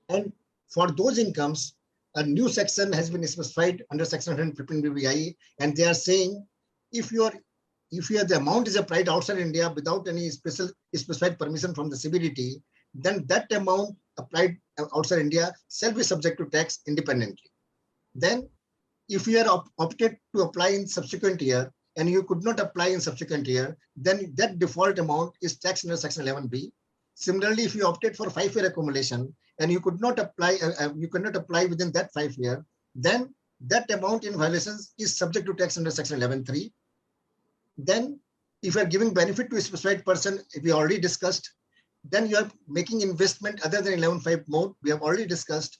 And for those incomes, a new section has been specified under section 115 BBI, and they are saying if the amount is applied outside India without any specified permission from the CBDT, then that amount applied outside India shall be subject to tax independently. Then, if you are opted to apply in subsequent year and you could not apply in subsequent year, then that default amount is taxed under section 11B. Similarly, if you opted for 5-year accumulation and you could not apply, within that 5 years, then that amount in violations is subject to tax under section 11.3. Then if you are giving benefit to a specified person, we already discussed, then you are making investment other than 11.5 mode, we have already discussed.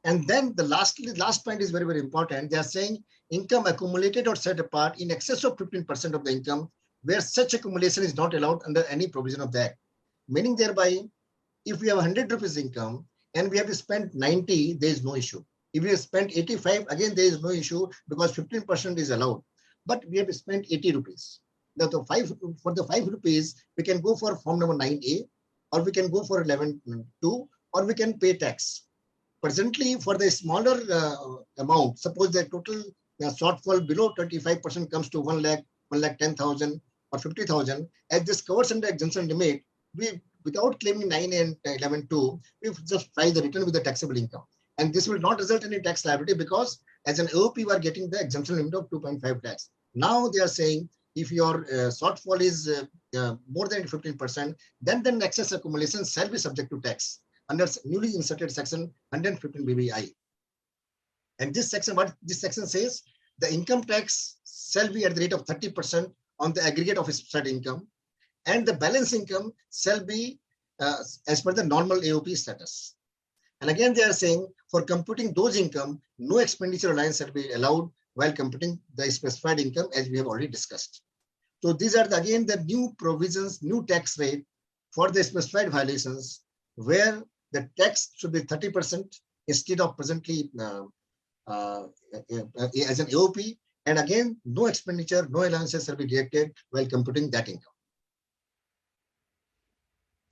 And then the last point is very, very important. They are saying income accumulated or set apart in excess of 15% of the income, where such accumulation is not allowed under any provision of the Act. Meaning thereby, if we have 100 rupees income and we have spent 90, there is no issue. If we have spent 85, again, there is no issue because 15% is allowed. But we have spent 80 rupees. Now, for the 5 rupees, we can go for form number 9A, or we can go for 11.2, or we can pay tax. Presently, for the smaller amount, suppose the total shortfall below 25% comes to 1 lakh, 1,10,000 or 50,000, as this covers under exemption limit, we, without claiming 9 and 11.2, we just file the return with the taxable income. And this will not result in any tax liability because as an AOP, we are getting the exemption limit of 2.5 lakhs. Now they are saying if your shortfall is more than 15%, then the excess accumulation shall be subject to tax under newly inserted section 115 BBI. And this section, what this section says, the income tax shall be at the rate of 30% on the aggregate of specified income, and the balance income shall be as per the normal AOP status. And again, they are saying for computing those income, no expenditure allowance shall be allowed while computing the specified income, as we have already discussed. So these are again the new provisions, new tax rate for the specified violations, where the tax should be 30% instead of presently as an AOP. And again, no expenditure, no allowances shall be deducted while computing that income.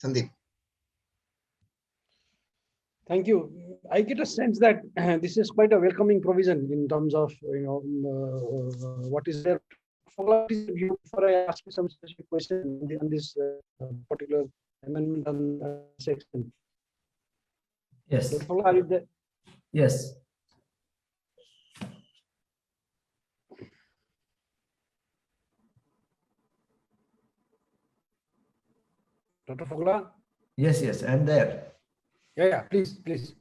Sandeep. Thank you. I get a sense that this is quite a welcoming provision in terms of what is there. Before I ask you some specific question on this particular amendment on section. Yes. Dr. Fogla, are you there? Yes. Dr. Fogla? Yes, yes, I'm there. Yeah, please, please.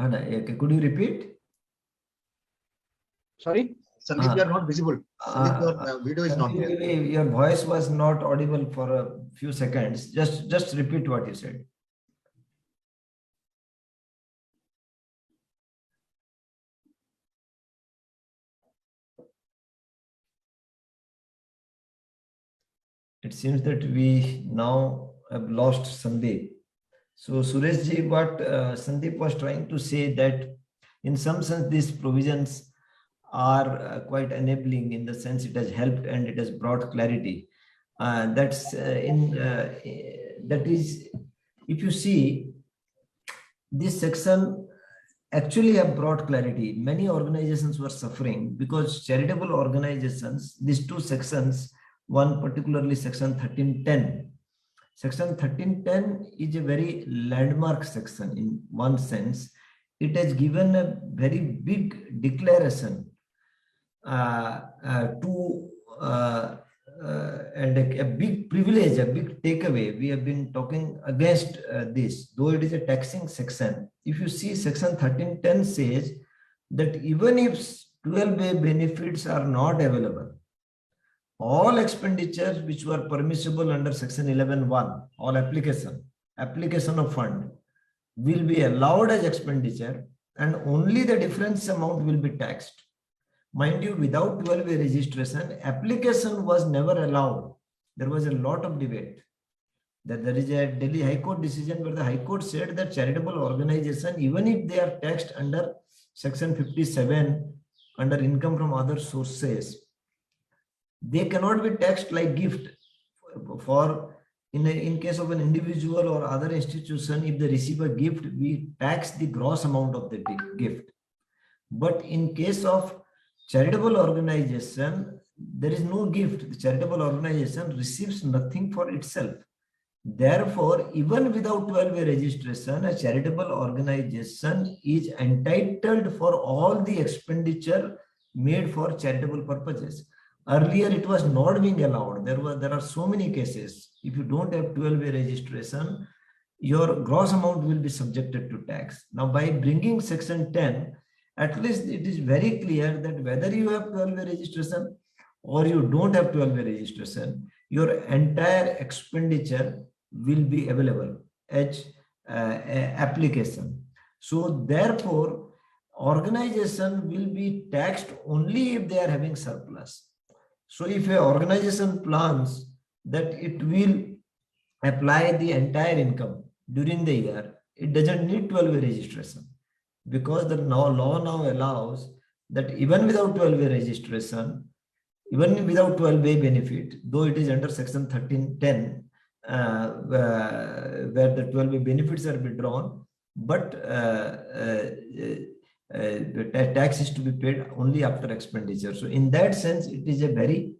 Okay, could you repeat? Sorry? Sandeep, you are not visible. Sandeep, your video is not there. Your voice was not audible for a few seconds. Just repeat what you said. It seems that we now have lost Sandeep. So Suresh ji, what Sandeep was trying to say that in some sense these provisions are quite enabling, in the sense it has helped and it has brought clarity. That is, if you see, this section actually have brought clarity. Many organizations were suffering because charitable organizations, these two sections, one particularly section 1310. Section 1310 is a very landmark section in one sense. It has given a very big declaration and a big privilege, a big takeaway. We have been talking against this, though it is a taxing section. If you see, section 1310 says that even if 12A benefits are not available, all expenditures which were permissible under section 11.1, all application of fund will be allowed as expenditure, and only the difference amount will be taxed. Mind you, without 12A registration, application was never allowed. There was a lot of debate. That there is a Delhi High Court decision where the High Court said that charitable organization, even if they are taxed under section 57, under income from other sources, they cannot be taxed like gift. For in case of an individual or other institution, if they receive a gift, we tax the gross amount of the gift. But in case of charitable organization, there is no gift. The charitable organization receives nothing for itself. Therefore, even without 12A registration, a charitable organization is entitled for all the expenditure made for charitable purposes. Earlier, it was not being allowed. There are so many cases. If you don't have 12A registration, your gross amount will be subjected to tax. Now, by bringing section 10, at least it is very clear that whether you have 12-way registration or you don't have 12-way registration, your entire expenditure will be available as application. So therefore, organization will be taxed only if they are having surplus. So if an organization plans that it will apply the entire income during the year, it doesn't need 12-way registration, because the law now allows that even without 12-way registration, even without 12-way benefit, though it is under section 1310, where the 12-way benefits are withdrawn, but the tax is to be paid only after expenditure. So in that sense, it is a very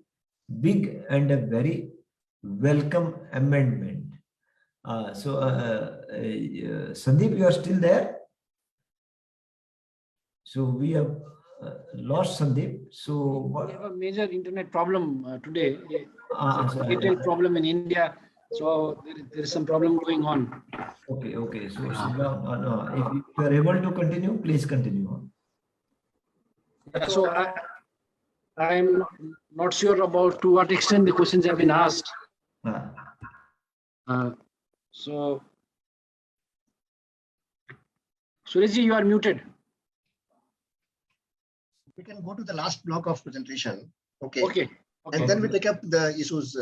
big and a very welcome amendment. Sandeep, you are still there? So we have lost Sandeep. So we have a major internet problem today. Sorry. Problem in India. So there is some problem going on. Okay. So no. If you are able to continue, please continue on. So I am not sure about to what extent the questions have been asked. So Suresh, you are muted. We can go to the last block of presentation. Okay. Okay. And then we take up the issues.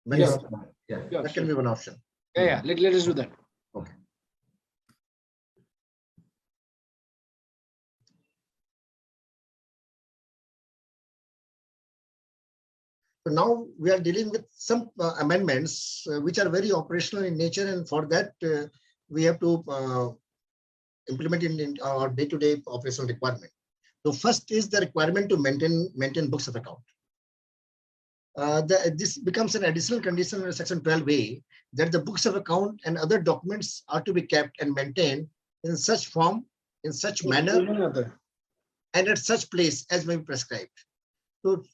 That can be one option. Yeah. Let us do that. Okay. So now we are dealing with some amendments which are very operational in nature, and for that we have to implement in our day-to-day operational requirement. So first is the requirement to maintain books of account. This becomes an additional condition under section 12A that the books of account and other documents are to be kept and maintained in such form, in such manner, and at such place as may be prescribed.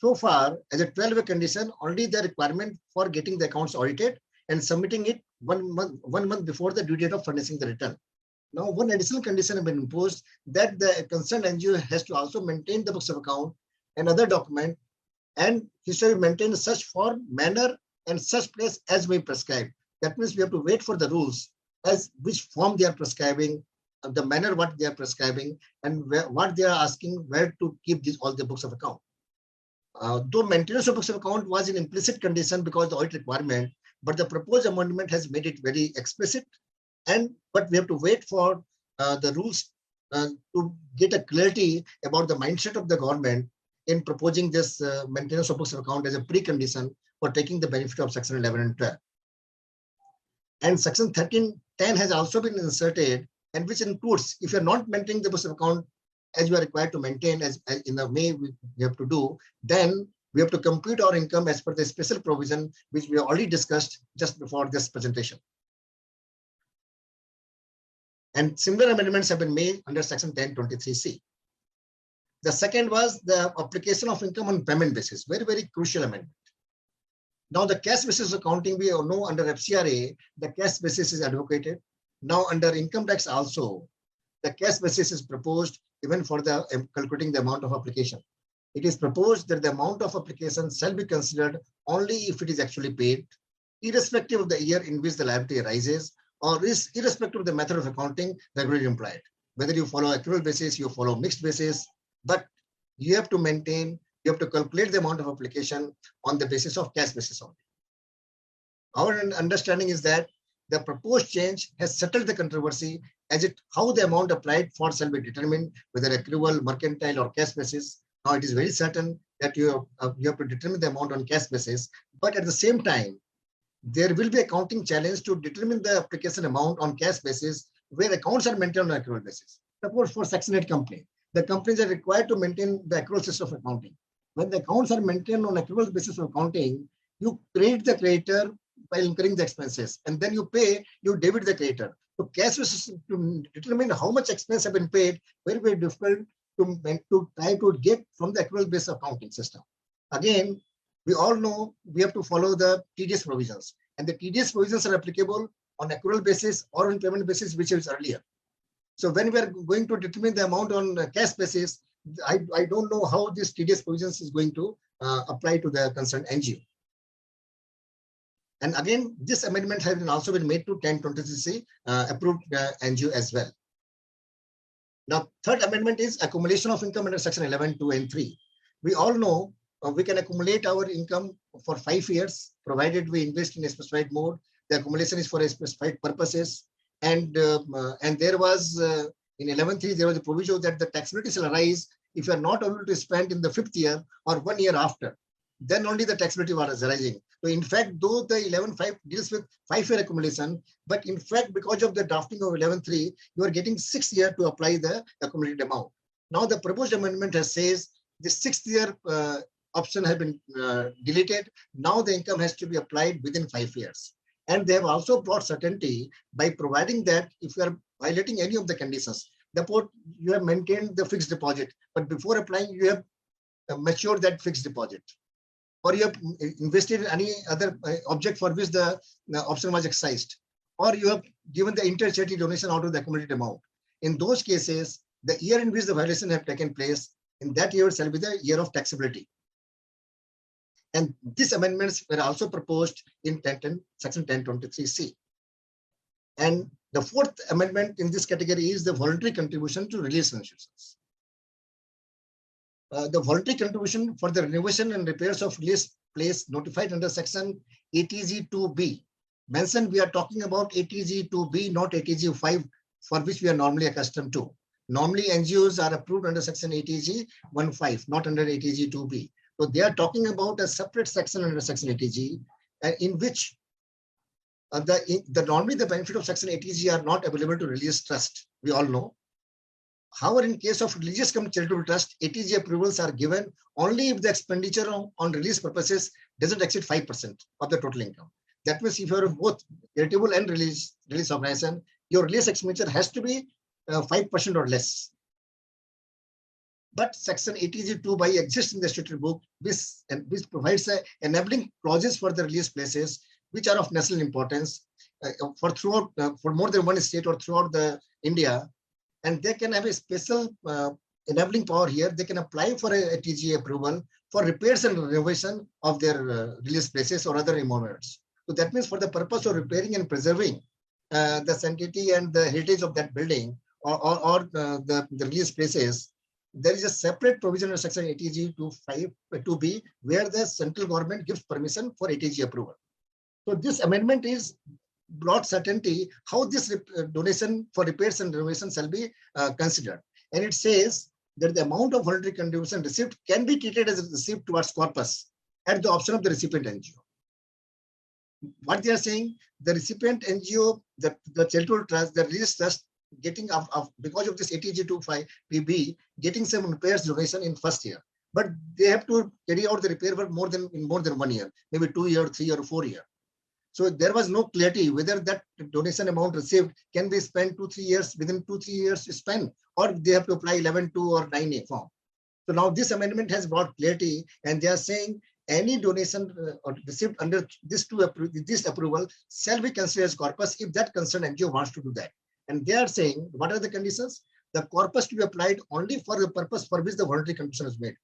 So far, as a 12-way condition, only the requirement for getting the accounts audited and submitting it one month before the due date of furnishing the return. Now, one additional condition has been imposed that the concerned NGO has to also maintain the books of account and other document, and he shall maintain such form, manner, and such place as may prescribe. That means we have to wait for the rules as which form they are prescribing, the manner what they are prescribing, and what they are asking where to keep all the books of account. Though maintenance of books of account was an implicit condition because of the audit requirement, but the proposed amendment has made it very explicit. But we have to wait for the rules to get a clarity about the mindset of the government in proposing this maintenance of books of account as a precondition for taking the benefit of section 11 and 12. And section 1310 has also been inserted, and which includes, if you're not maintaining the books of account as you are required to maintain, as in the way we have to do, then we have to compute our income as per the special provision, which we already discussed just before this presentation. And similar amendments have been made under section 1023C. The second was the application of income on payment basis, very, very crucial amendment. Now the cash basis accounting, we know under FCRA, the cash basis is advocated. Now under income tax also, the cash basis is proposed even for the calculating the amount of application. It is proposed that the amount of application shall be considered only if it is actually paid, irrespective of the year in which the liability arises, or irrespective of the method of accounting regularly implied. Whether you follow accrual basis, you follow mixed basis, but you have to maintain, you have to calculate the amount of application on the basis of cash basis only. Our understanding is that the proposed change has settled the controversy as how the amount applied for shall be determined, whether accrual, mercantile, or cash basis. Now it is very certain that you have to determine the amount on cash basis, but at the same time, there will be accounting challenge to determine the application amount on cash basis where accounts are maintained on accrual basis. Suppose for Section 8 company, the companies are required to maintain the accrual system of accounting. When the accounts are maintained on accrual basis of accounting, you credit the creditor by incurring the expenses, and then you debit the creditor. So cash basis to determine how much expense have been paid, very, very difficult to try to get from the accrual based accounting system. Again, we all know we have to follow the TDS provisions, and the TDS provisions are applicable on accrual basis or on payment basis, which is earlier. So when we are going to determine the amount on cash basis, I don't know how this TDS provisions is going to apply to the concerned NGO. And again, this amendment has also been made to 1023C approved NGO as well. Now, third amendment is accumulation of income under section 11(2) and 3. We all know we can accumulate our income for 5 years, provided we invest in a specified mode. The accumulation is for a specified purposes. And there was in 11(3) there was a provision that the taxability shall arise if you are not able to spend in the 5th year or 1 year after. Then only the taxability was arising. So in fact, though the 11(5) deals with 5-year accumulation, but in fact, because of the drafting of 11(3), you are getting 6th year to apply the accumulated amount. Now the proposed amendment has says the 6th year option has been deleted. Now the income has to be applied within 5 years. And they have also brought certainty by providing that if you are violating any of the conditions, therefore you have maintained the fixed deposit, but before applying, you have matured that fixed deposit, or you have invested in any other object for which the option was exercised, or you have given the inter-charity donation out of the accumulated amount. In those cases, the year in which the violation have taken place, in that year shall be the year of taxability. And these amendments were also proposed in section 1023C. And the fourth amendment in this category is the voluntary contribution to release institutions. The voluntary contribution for the renovation and repairs of release place notified under section ATG 2B. Mentioned we are talking about ATG 2B, not ATG 5, for which we are normally accustomed to. Normally NGOs are approved under section ATG 15, not under ATG 2B. So they are talking about a separate section under section ATG, in which normally the benefit of section ATG are not available to religious trust. We all know. However, in case of religious cum charitable trust, ATG approvals are given only if the expenditure on religious purposes doesn't exceed 5% of the total income. That means if you are both charitable and religious organization, your religious expenditure has to be 5% or less. But section ATG 2 exists in the statute book, which provides enabling clauses for the religious places, which are of national importance for more than one state or throughout the India. And they can have a special enabling power here. They can apply for a TGA approval for repairs and renovation of their religious places or other emoluments. So that means for the purpose of repairing and preserving the sanctity and the heritage of that building or the religious places, there is a separate provision in section ATG 2B where the central government gives permission for ATG approval. So this amendment is brought certainty how this donation for repairs and renovation shall be considered. And it says that the amount of voluntary contribution received can be treated as received towards corpus at the option of the recipient NGO. What they are saying, the recipient NGO, the charitable trust, the religious trust, getting because of this ATG 25PB, getting some repairs donation in first year. But they have to carry out the repair work in more than 1 year, maybe 2 years, 3 or 4 years. So there was no clarity whether that donation amount received can be spent 2-3 years, within 2-3 years to spend, or they have to apply 11(2) or 9(a) form. So now this amendment has brought clarity, and they are saying any donation received under this approval shall be considered as corpus if that concerned NGO wants to do that. And they are saying, what are the conditions? The corpus to be applied only for the purpose for which the voluntary contribution is made.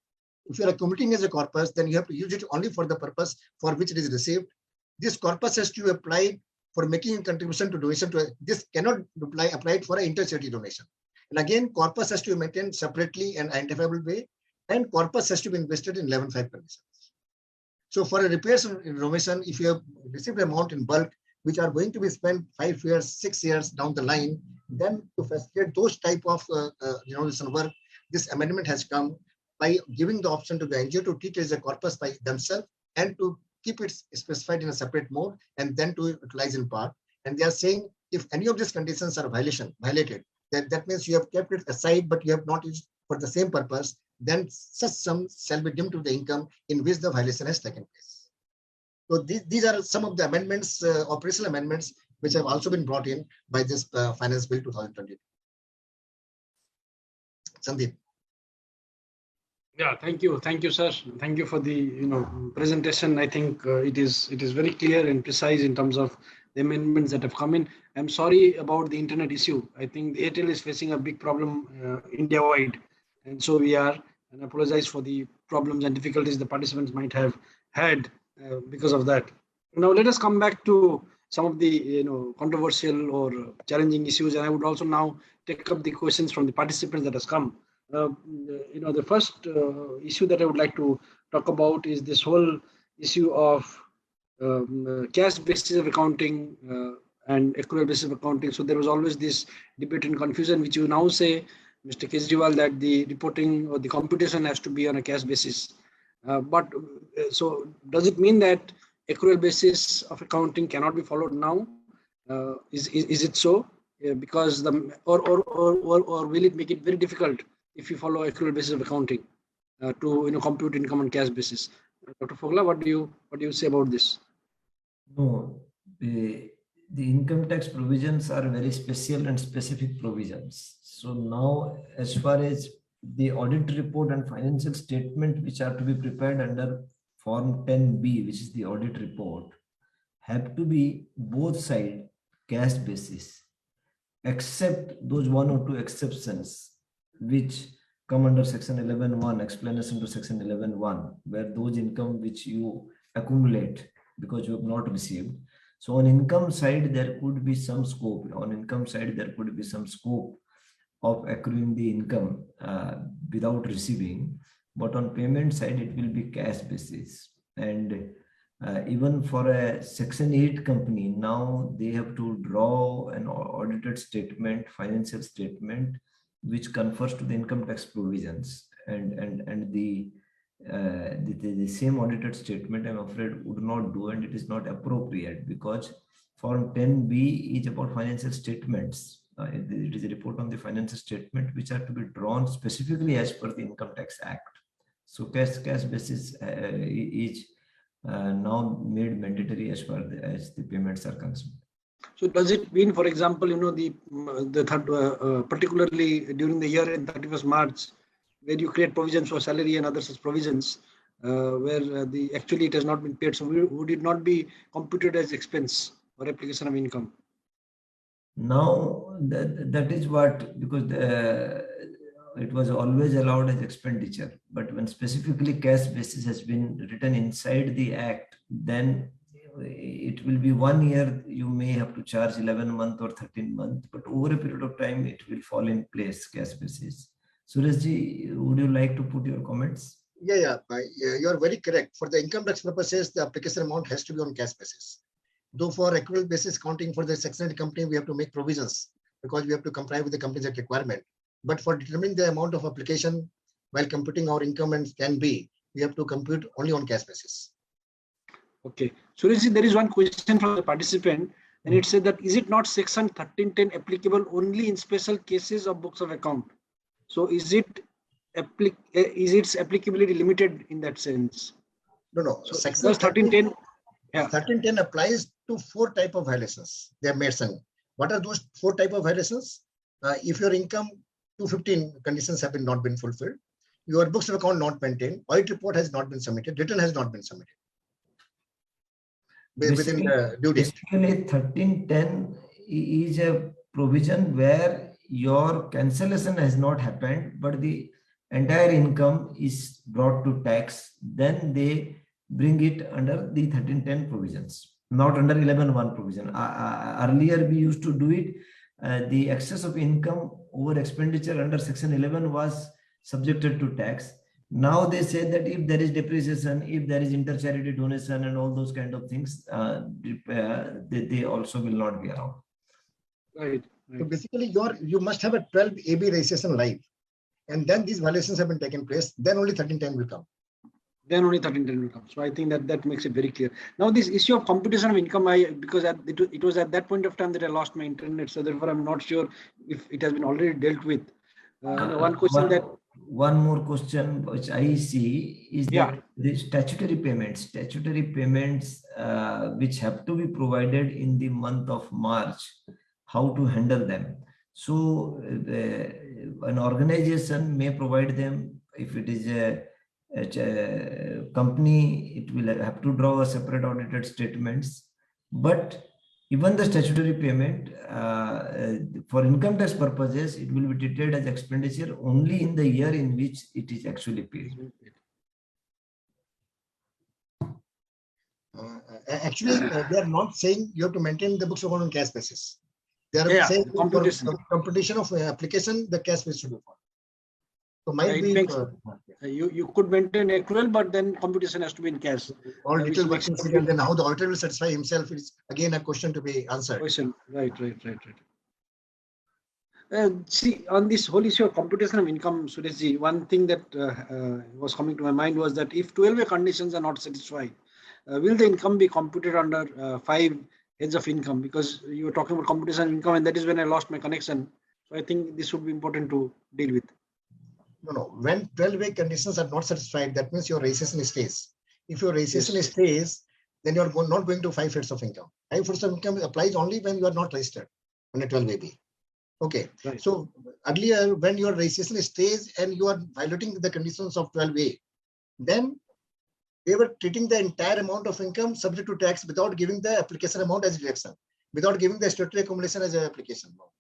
If you are committing as a corpus, then you have to use it only for the purpose for which it is received. This corpus has to be applied for making a contribution to donation. This cannot be applied for an inter-charity donation. And again, corpus has to be maintained separately and identifiable way, and corpus has to be invested in 11(5) conditions. So for a repairs and renovation, if you have received an amount in bulk, which are going to be spent 5 years, 6 years down the line, then to facilitate those type of renovation work, this amendment has come by giving the option to the NGO to treat it as a corpus by themselves and to keep it specified in a separate mode and then to utilize in part. And they are saying if any of these conditions are violated, that means you have kept it aside, but you have not used for the same purpose, then such sum shall be deemed to the income in which the violation has taken place. So these are some of the amendments, operational amendments, which have also been brought in by this Finance Bill 2020. Sandeep. Yeah, thank you, sir. Thank you for the presentation. I think it is very clear and precise in terms of the amendments that have come in. I'm sorry about the internet issue. I think the Airtel is facing a big problem India-wide. And so we are, and I apologize for the problems and difficulties the participants might have had because of that. Now let us come back to some of the controversial or challenging issues, and I would also now take up the questions from the participants that has come. The first issue that I would like to talk about is this whole issue of cash basis of accounting and accrual basis of accounting. So there was always this debate and confusion, which you now say, Mr. Kejriwal, that the reporting or the computation has to be on a cash basis. So does it mean that accrual basis of accounting cannot be followed now? Is it so? Because or will it make it very difficult if you follow accrual basis of accounting to compute income on cash basis? Dr. Fogla, what do you say about this? No, the income tax provisions are very special and specific provisions. So now, as far as the audit report and financial statement which are to be prepared under Form 10B, which is the audit report, have to be both side cash basis, except those one or two exceptions which come under Section 11.1, explanation to Section 11.1, where those income which you accumulate because you have not received. So on income side, there could be some scope. On income side, there could be some scope of accruing the income without receiving. But on payment side, it will be cash basis. And even for a Section 8 company, now they have to draw an audited statement, financial statement, which confers to the income tax provisions. And the same audited statement, I'm afraid, would not do, and it is not appropriate, because Form 10B is about financial statements. It is a report on the financial statement which are to be drawn specifically as per the Income Tax Act. So cash basis is now made mandatory as far as the payments are concerned. So does it mean, for example, particularly during the year in 31st March, where you create provisions for salary and other such provisions, where actually it has not been paid, so would it not be computed as expense or application of income? Now that is what, because it was always allowed as expenditure, but when specifically cash basis has been written inside the act, then it will be 1 year. You may have to charge 11 month or 13 month, but over a period of time it will fall in place, cash basis. Sureshji, would you like to put your comments? Yeah, you are very correct. For the income tax purposes, the application amount has to be on cash basis. Though for accrual basis counting for the Section 8 company, we have to make provisions because we have to comply with the Companies Act requirement. But for determining the amount of application while computing our income and can be, we have to compute only on cash basis. Okay. Suresh, there is one question from the participant, and it said that, is it not Section 1310 applicable only in special cases of books of account? So is its applicability limited in that sense? No. So Section 1310. Yeah. 1310 applies to 4 types of violations. They are mentioned. What are those 4 types of violations? If your income 215 conditions have not been fulfilled, your books of account not maintained, audit report has not been submitted, return has not been submitted within the due date. Basically, 1310 is a provision where your cancellation has not happened, but the entire income is brought to tax. Then they bring it under the 1310 provisions, not under 11.1 provision. Earlier we used to do it. The excess of income over expenditure under Section 11 was subjected to tax. Now they say that if there is depreciation, if there is inter-charity donation and all those kind of things, they also will not be allowed. Right. So basically, you must have a 12 AB registration live, and then these violations have been taken place. Then only 1310 will come. Then only 1310 will come. So I think that makes it very clear. Now this issue of computation of income, because it was at that point of time that I lost my internet, so therefore I'm not sure if it has been already dealt with. One question one more question which I see is that the statutory payments which have to be provided in the month of March, how to handle them. So an organization may provide them. If it is a company, it will have to draw a separate audited statements. But even the statutory payment for income tax purposes, it will be treated as expenditure only in the year in which it is actually paid. Actually, they are not saying you have to maintain the books account on cash basis. They are Yeah, saying for computation. computation of application, the cash basis should be followed. So might It be makes, you could maintain accrual, but then computation has to be in cash. all which detail makes working, and then how the auditor will satisfy himself is again a question to be answered. question. Right. See, on this whole issue of computation of income, Sureshji, one thing that was coming to my mind was that if 12A conditions are not satisfied, will the income be computed under 5 heads of income? Because you were talking about computation of income, and that is when I lost my connection. So I think this would be important to deal with. No. When 12A conditions are not satisfied, that means your registration stays. If your registration stays, then you are not going to 5 heads of income. 5 heads of income applies only when you are not registered on a 12AB. Okay. Right. So earlier, when your registration stays and you are violating the conditions of 12A, then they were treating the entire amount of income subject to tax without giving the application amount as deduction, without giving the statutory accumulation as an application amount.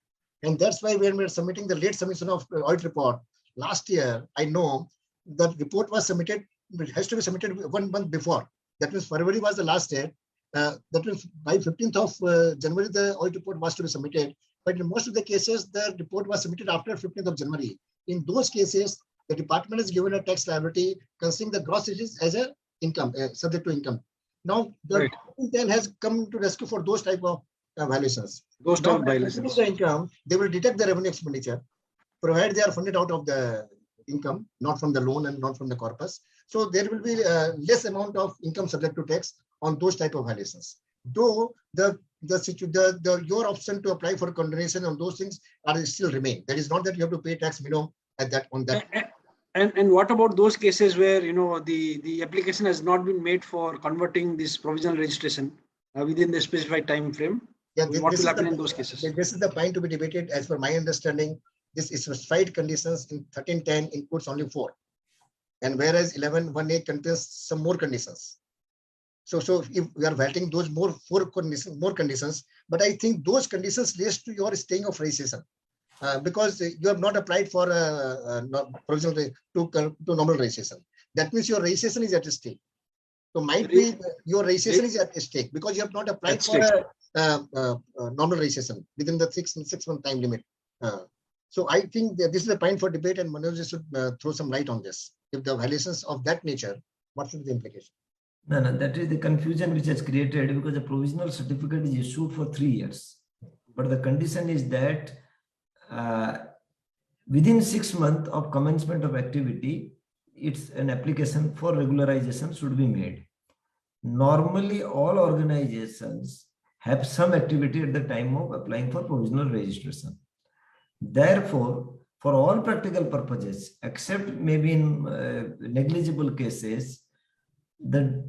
And that's why when we are submitting the late submission of audit report last year, I know the report was submitted, it has to be submitted 1 month before. That means February was the last day. That means by 15th of January, the audit report was to be submitted. But in most of the cases, the report was submitted after 15th of January. In those cases, the department is given a tax liability considering the gross receipts as a income, subject to income. Now, the then has come to rescue for those type of violations. Those type of violations. The income, they will deduct the revenue expenditure, provided they are funded out of the income, not from the loan and not from the corpus. So there will be less amount of income subject to tax on those type of violations. Though your option to apply for condonation on those things are still remain. That is not that you have to pay tax minimum at that on that. And what about those cases where the application has not been made for converting this provisional registration within the specified time frame? Yeah, what will happen in those cases? This is the point to be debated. As per my understanding, this is specified conditions in 1310 includes only 4, and whereas 11.1a contains some more conditions. So if we are violating those more conditions, but I think those conditions leads to your staying of registration. Because you have not applied for provisional to normal registration. That means your registration is at stake. So might be your registration is at stake because you have not applied for a normal registration within the 6 month time limit. So I think that this is a point for debate, and Manoj should throw some light on this. If the violations of that nature, what should be the implication? No, that is the confusion which has created, because the provisional certificate is issued for 3 years. But the condition is that within 6 months of commencement of activity, it's an application for regularization should be made. Normally, all organizations have some activity at the time of applying for provisional registration. Therefore, for all practical purposes, except maybe in negligible cases, the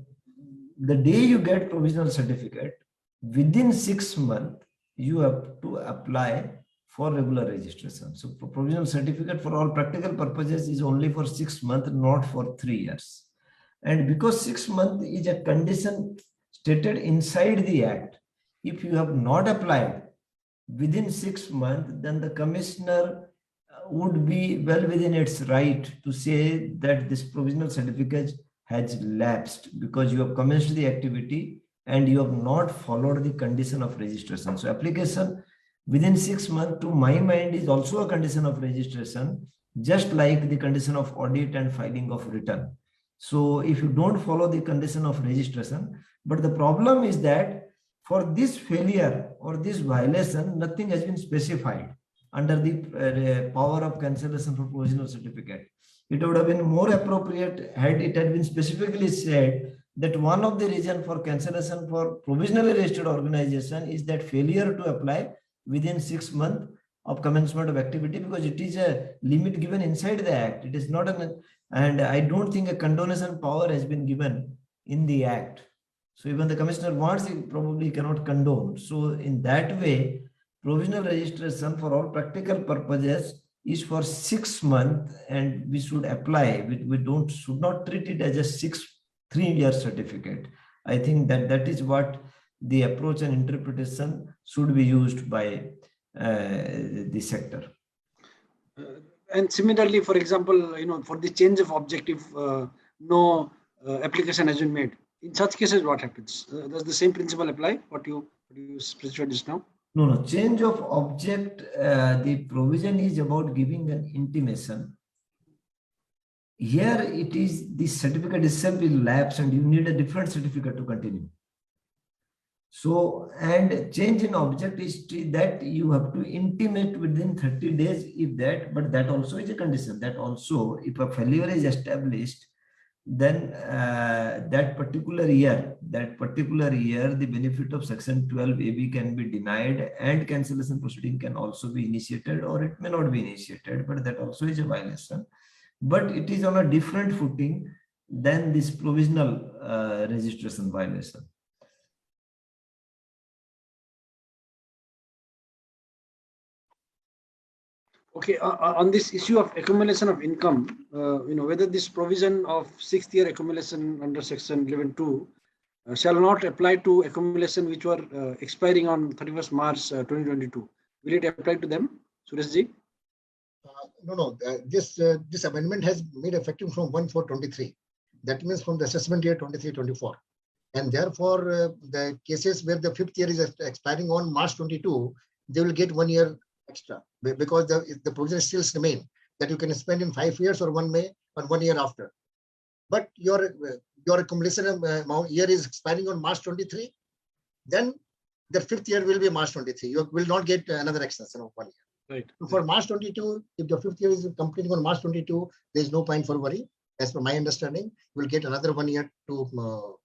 day you get provisional certificate, within 6 months, you have to apply for regular registration. So provisional certificate for all practical purposes is only for 6 months, not for 3 years. And because 6 months is a condition stated inside the Act, if you have not applied within 6 months, then the commissioner would be well within its right to say that this provisional certificate has lapsed because you have commenced the activity and you have not followed the condition of registration. So application within 6 months, to my mind, is also a condition of registration, just like the condition of audit and filing of return. So if you don't follow the condition of registration, but the problem is that for this failure or this violation, nothing has been specified under the power of cancellation for provisional certificate. It would have been more appropriate had it had been specifically said that one of the reasons for cancellation for provisionally registered organization is that failure to apply within 6 months of commencement of activity, because it is a limit given inside the Act. It is not and I don't think a condonation power has been given in the Act. So even the commissioner wants, he probably cannot condone. So in that way, provisional registration for all practical purposes is for 6 months, and we should apply. We should not treat it as a 3-year certificate. I think that is what the approach and interpretation should be used by the sector. And similarly, for example, for the change of objective, no application has been made. In such cases, what happens? Does the same principle apply? What you specified just now? No. Change of object, the provision is about giving an intimation. Here it is the certificate itself will lapse and you need a different certificate to continue. So, and change in object is that you have to intimate within 30 days if that, but that also is a condition. That also, if a failure is established, then that particular year, the benefit of section 12 AB can be denied and cancellation proceeding can also be initiated or it may not be initiated, but that also is a violation. But it is on a different footing than this provisional registration violation. Okay, on this issue of accumulation of income, whether this provision of 6th year accumulation under section 11(2) shall not apply to accumulation which were expiring on 31st March 2022. Will it apply to them, Suresh ji? No. This amendment has made effective from 1/4/23. That means from the assessment year 23-24. And therefore, the cases where the 5th year is expiring on March 22, they will get 1 year extra because the provision still remain that you can spend in 5 years or 1 year after. But your accumulation amount year is expiring on March 23, then the 5th year will be March 23. You will not get another extension of 1 year. Right. For March 22, if the 5th year is completing on March 22, there is no point for worry. As per my understanding, you will get another 1 year to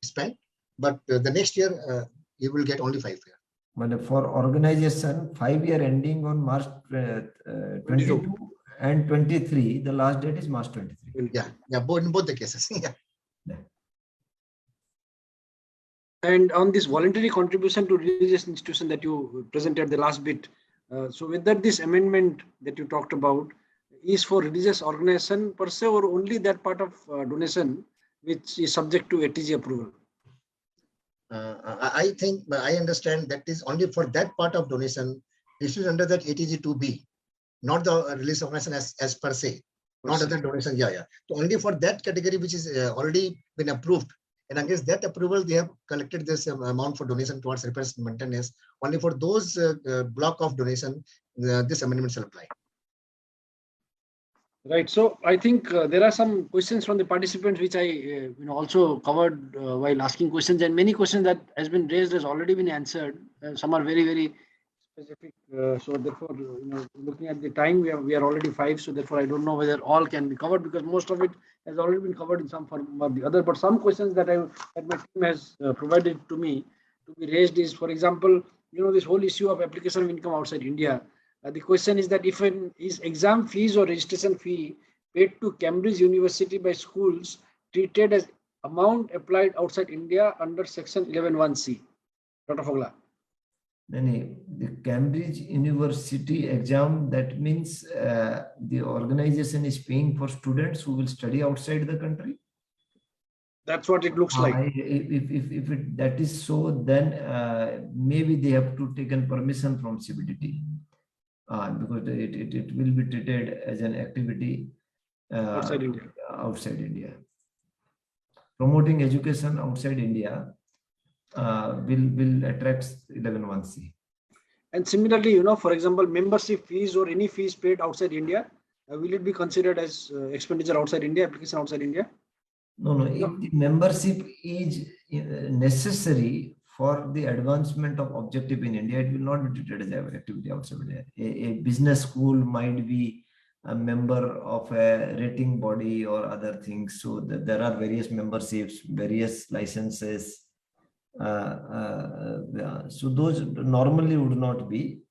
spend. But the next year, you will get only 5 years. But for organization, 5 year ending on March 22 and 23, the last date is March 23. Yeah, in both the cases. Yeah. And on this voluntary contribution to religious institution that you presented the last bit, so whether this amendment that you talked about is for religious organization per se or only that part of donation which is subject to ATG approval? I think, I understand that is only for that part of donation. This is under that ATG 2B, not the religious organization as per se, not other donation. Yeah. So only for that category which is already been approved. And against that approval, they have collected this amount for donation towards repairs and maintenance. Only for those block of donation, this amendment shall apply. Right. So I think there are some questions from the participants which I also covered while asking questions, and many questions that has been raised has already been answered. Some are very, very specific. So therefore, looking at the time, we are already 5. So therefore, I don't know whether all can be covered because most of it has already been covered in some form or the other. But some questions that my team has provided to me to be raised is, for example, this whole issue of application of income outside India. The question is that if is exam fees or registration fee paid to Cambridge University by schools treated as amount applied outside India under section 11(1)(c). Dr. Fogla. The Cambridge University exam, that means the organization is paying for students who will study outside the country? That's what it looks like. If that is so, then maybe they have to take permission from CBDT. Because it will be treated as an activity outside India. Promoting education outside India will attract 11(1)(c). And similarly, for example, membership fees or any fees paid outside India, will it be considered as expenditure outside India, application outside India? No. If the membership is necessary for the advancement of objective in India, it will not be treated as an activity outside India. A business school might be a member of a rating body or other things. So there are various memberships, various licenses. So those normally would not be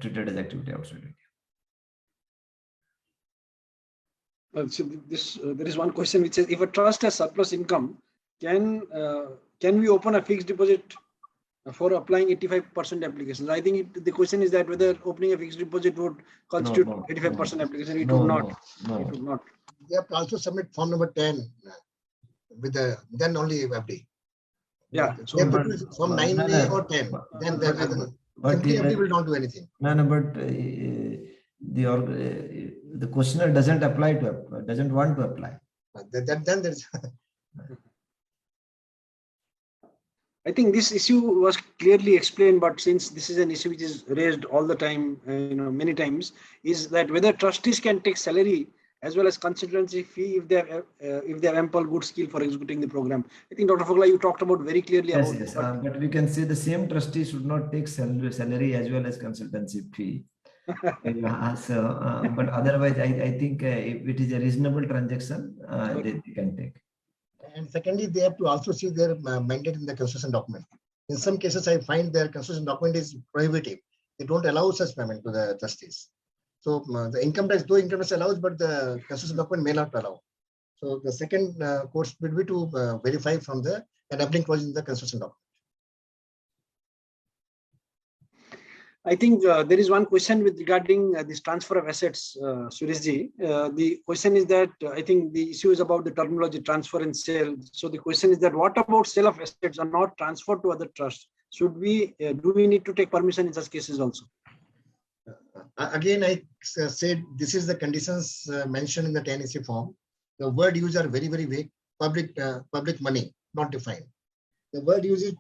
treated as activity outside India. So there is one question which says, if a trust has surplus income, can we open a fixed deposit for applying 85% applications? I think the question is that whether opening a fixed deposit would constitute 85% application. It would not. No. It would not. They have to also submit form number 10 with then only FD. Yeah. They So have to do it from 9A or 10. Then simply FD will not do anything. But the questioner doesn't want to apply. Then there's I think this issue was clearly explained, but since this is an issue which is raised all the time, many times, is that whether trustees can take salary as well as consultancy fee if they have ample good skill for executing the program. I think Dr. Fogla, you talked about very clearly Yes, about. yes. But we can say the same trustee should not take salary as well as consultancy fee. But otherwise, I think if it is a reasonable transaction, they can take. And secondly, they have to also see their mandate in the constitution document. In some cases, I find their constitution document is prohibitive. They don't allow such payment to the trustees. So the income tax, though income tax allows, but the constitution document may not allow. So the second course would be to verify from the enabling clause in the constitution document. I think there is one question with regarding this transfer of assets, Sureshji. The question is that I think the issue is about the terminology transfer and sale. So the question is that what about sale of assets are not transferred to other trusts? Should we do we need to take permission in such cases also? Again, I said this is the conditions mentioned in the 10AC form. The word used are very, very vague. Public money, not defined. The word used is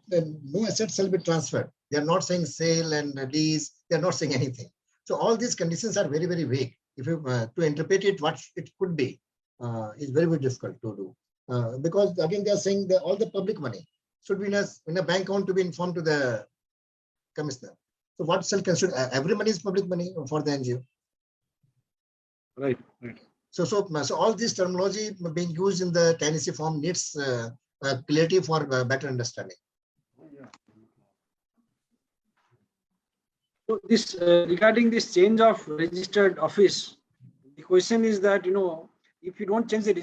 no assets shall be transferred. They are not saying sale and lease. They are not saying anything. So all these conditions are very, very vague. If you to interpret it, what it could be is very, very difficult to do. Because again, they are saying that all the public money should be in a bank account to be informed to the commissioner. So what shall consider? Every money is public money for the NGO. Right. So all this terminology being used in the 10AC form needs clarity for better understanding. So this regarding this change of registered office, the question is that if you don't change the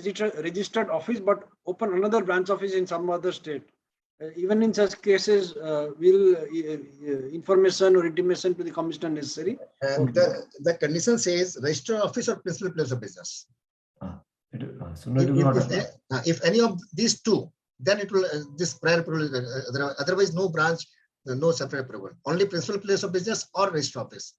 registered office but open another branch office in some other state, even in such cases, will information or intimation to the commissioner necessary? And the condition says registered office or principal place of business. If any of these two, then it will this prior approval. Otherwise, no branch, no separate approval. Only principal place of business or registered office.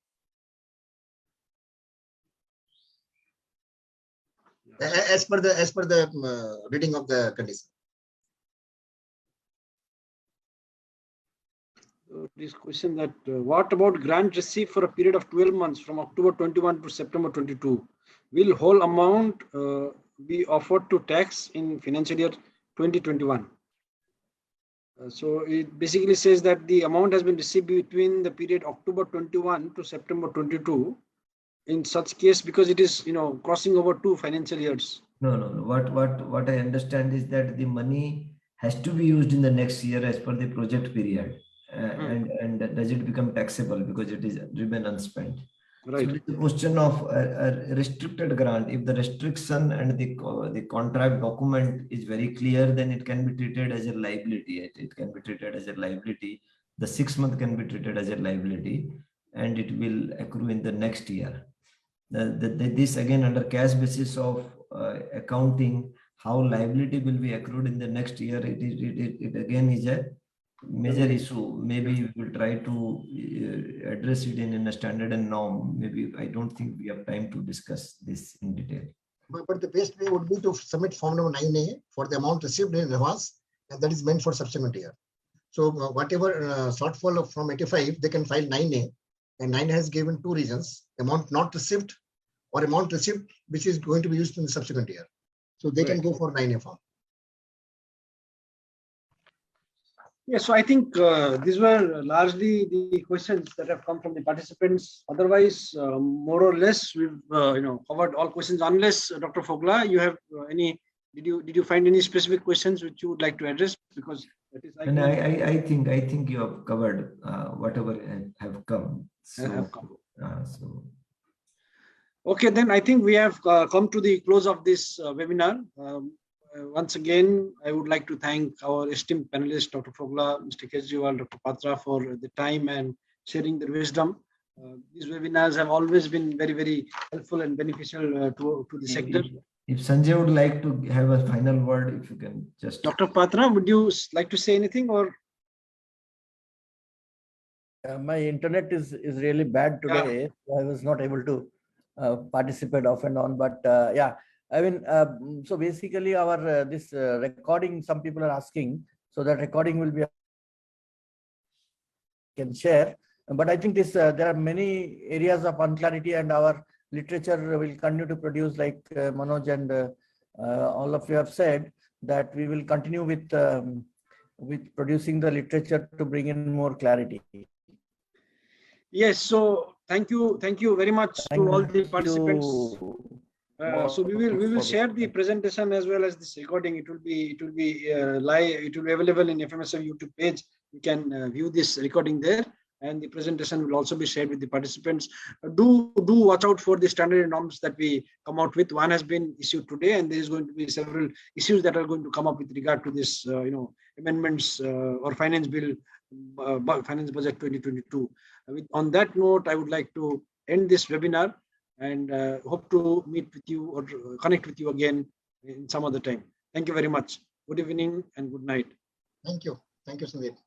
As per the reading of the condition. This question that what about grant received for a period of 12 months from October 21 to September 22? Will whole amount be offered to tax in financial year 2021? So it basically says that the amount has been received between the period October 21 to September 22. In such case, because it is crossing over 2 financial years. No. What I understand is that the money has to be used in the next year as per the project period. And does it become taxable because it is remain unspent? Right. So it's a question of a restricted grant. If the restriction and the contract document is very clear, then it can be treated as a liability. It can be treated as a liability. The 6 month can be treated as a liability, and it will accrue in the next year. This again under cash basis of accounting, how liability will be accrued in the next year. It again is a major issue. Maybe we will try to address it in a standard and norm. Maybe I don't think we have time to discuss this in detail. But the best way would be to submit form number 9A for the amount received in advance, and that is meant for subsequent year. So whatever shortfall from 85, they can file 9A, and 9A has given 2 reasons: amount not received or amount received which is going to be used in the subsequent year. So they can go for 9A form. Yeah, so I think these were largely the questions that have come from the participants. Otherwise, more or less, we've covered all questions. Unless Dr. Fogla, you have any? Did you find any specific questions which you would like to address? Because that is. And I think you have covered whatever have come. So. Okay, then I think we have come to the close of this webinar. Once again, I would like to thank our esteemed panelists, Dr. Fogla, Mr. Kejriwal, Dr. Patra, for the time and sharing their wisdom. These webinars have always been very, very helpful and beneficial to the sector. If Sanjay would like to have a final word, if you can just. Dr. Patra, would you like to say anything, or? My internet is really bad today. So I was not able to participate off and on. But yeah, I mean, so basically our this recording, some people are asking, so that recording will be can share. But I think this there are many areas of unclarity, and our literature will continue to produce, like Manoj and all of you have said, that we will continue with producing the literature to bring in more clarity. Yes, so thank you very much to all the participants. So we will share the presentation as well as this recording. It will be live. It will be available in FMSF YouTube page. You can view this recording there, and the presentation will also be shared with the participants. Do watch out for the standard norms that we come out with. One has been issued today, and there is going to be several issues that are going to come up with regard to this, amendments or finance bill, finance budget 2022. On that note, I would like to end this webinar, and hope to meet with you or connect with you again in some other time. Thank you very much. Good evening and good night. Thank you. Thank you, Sandeep.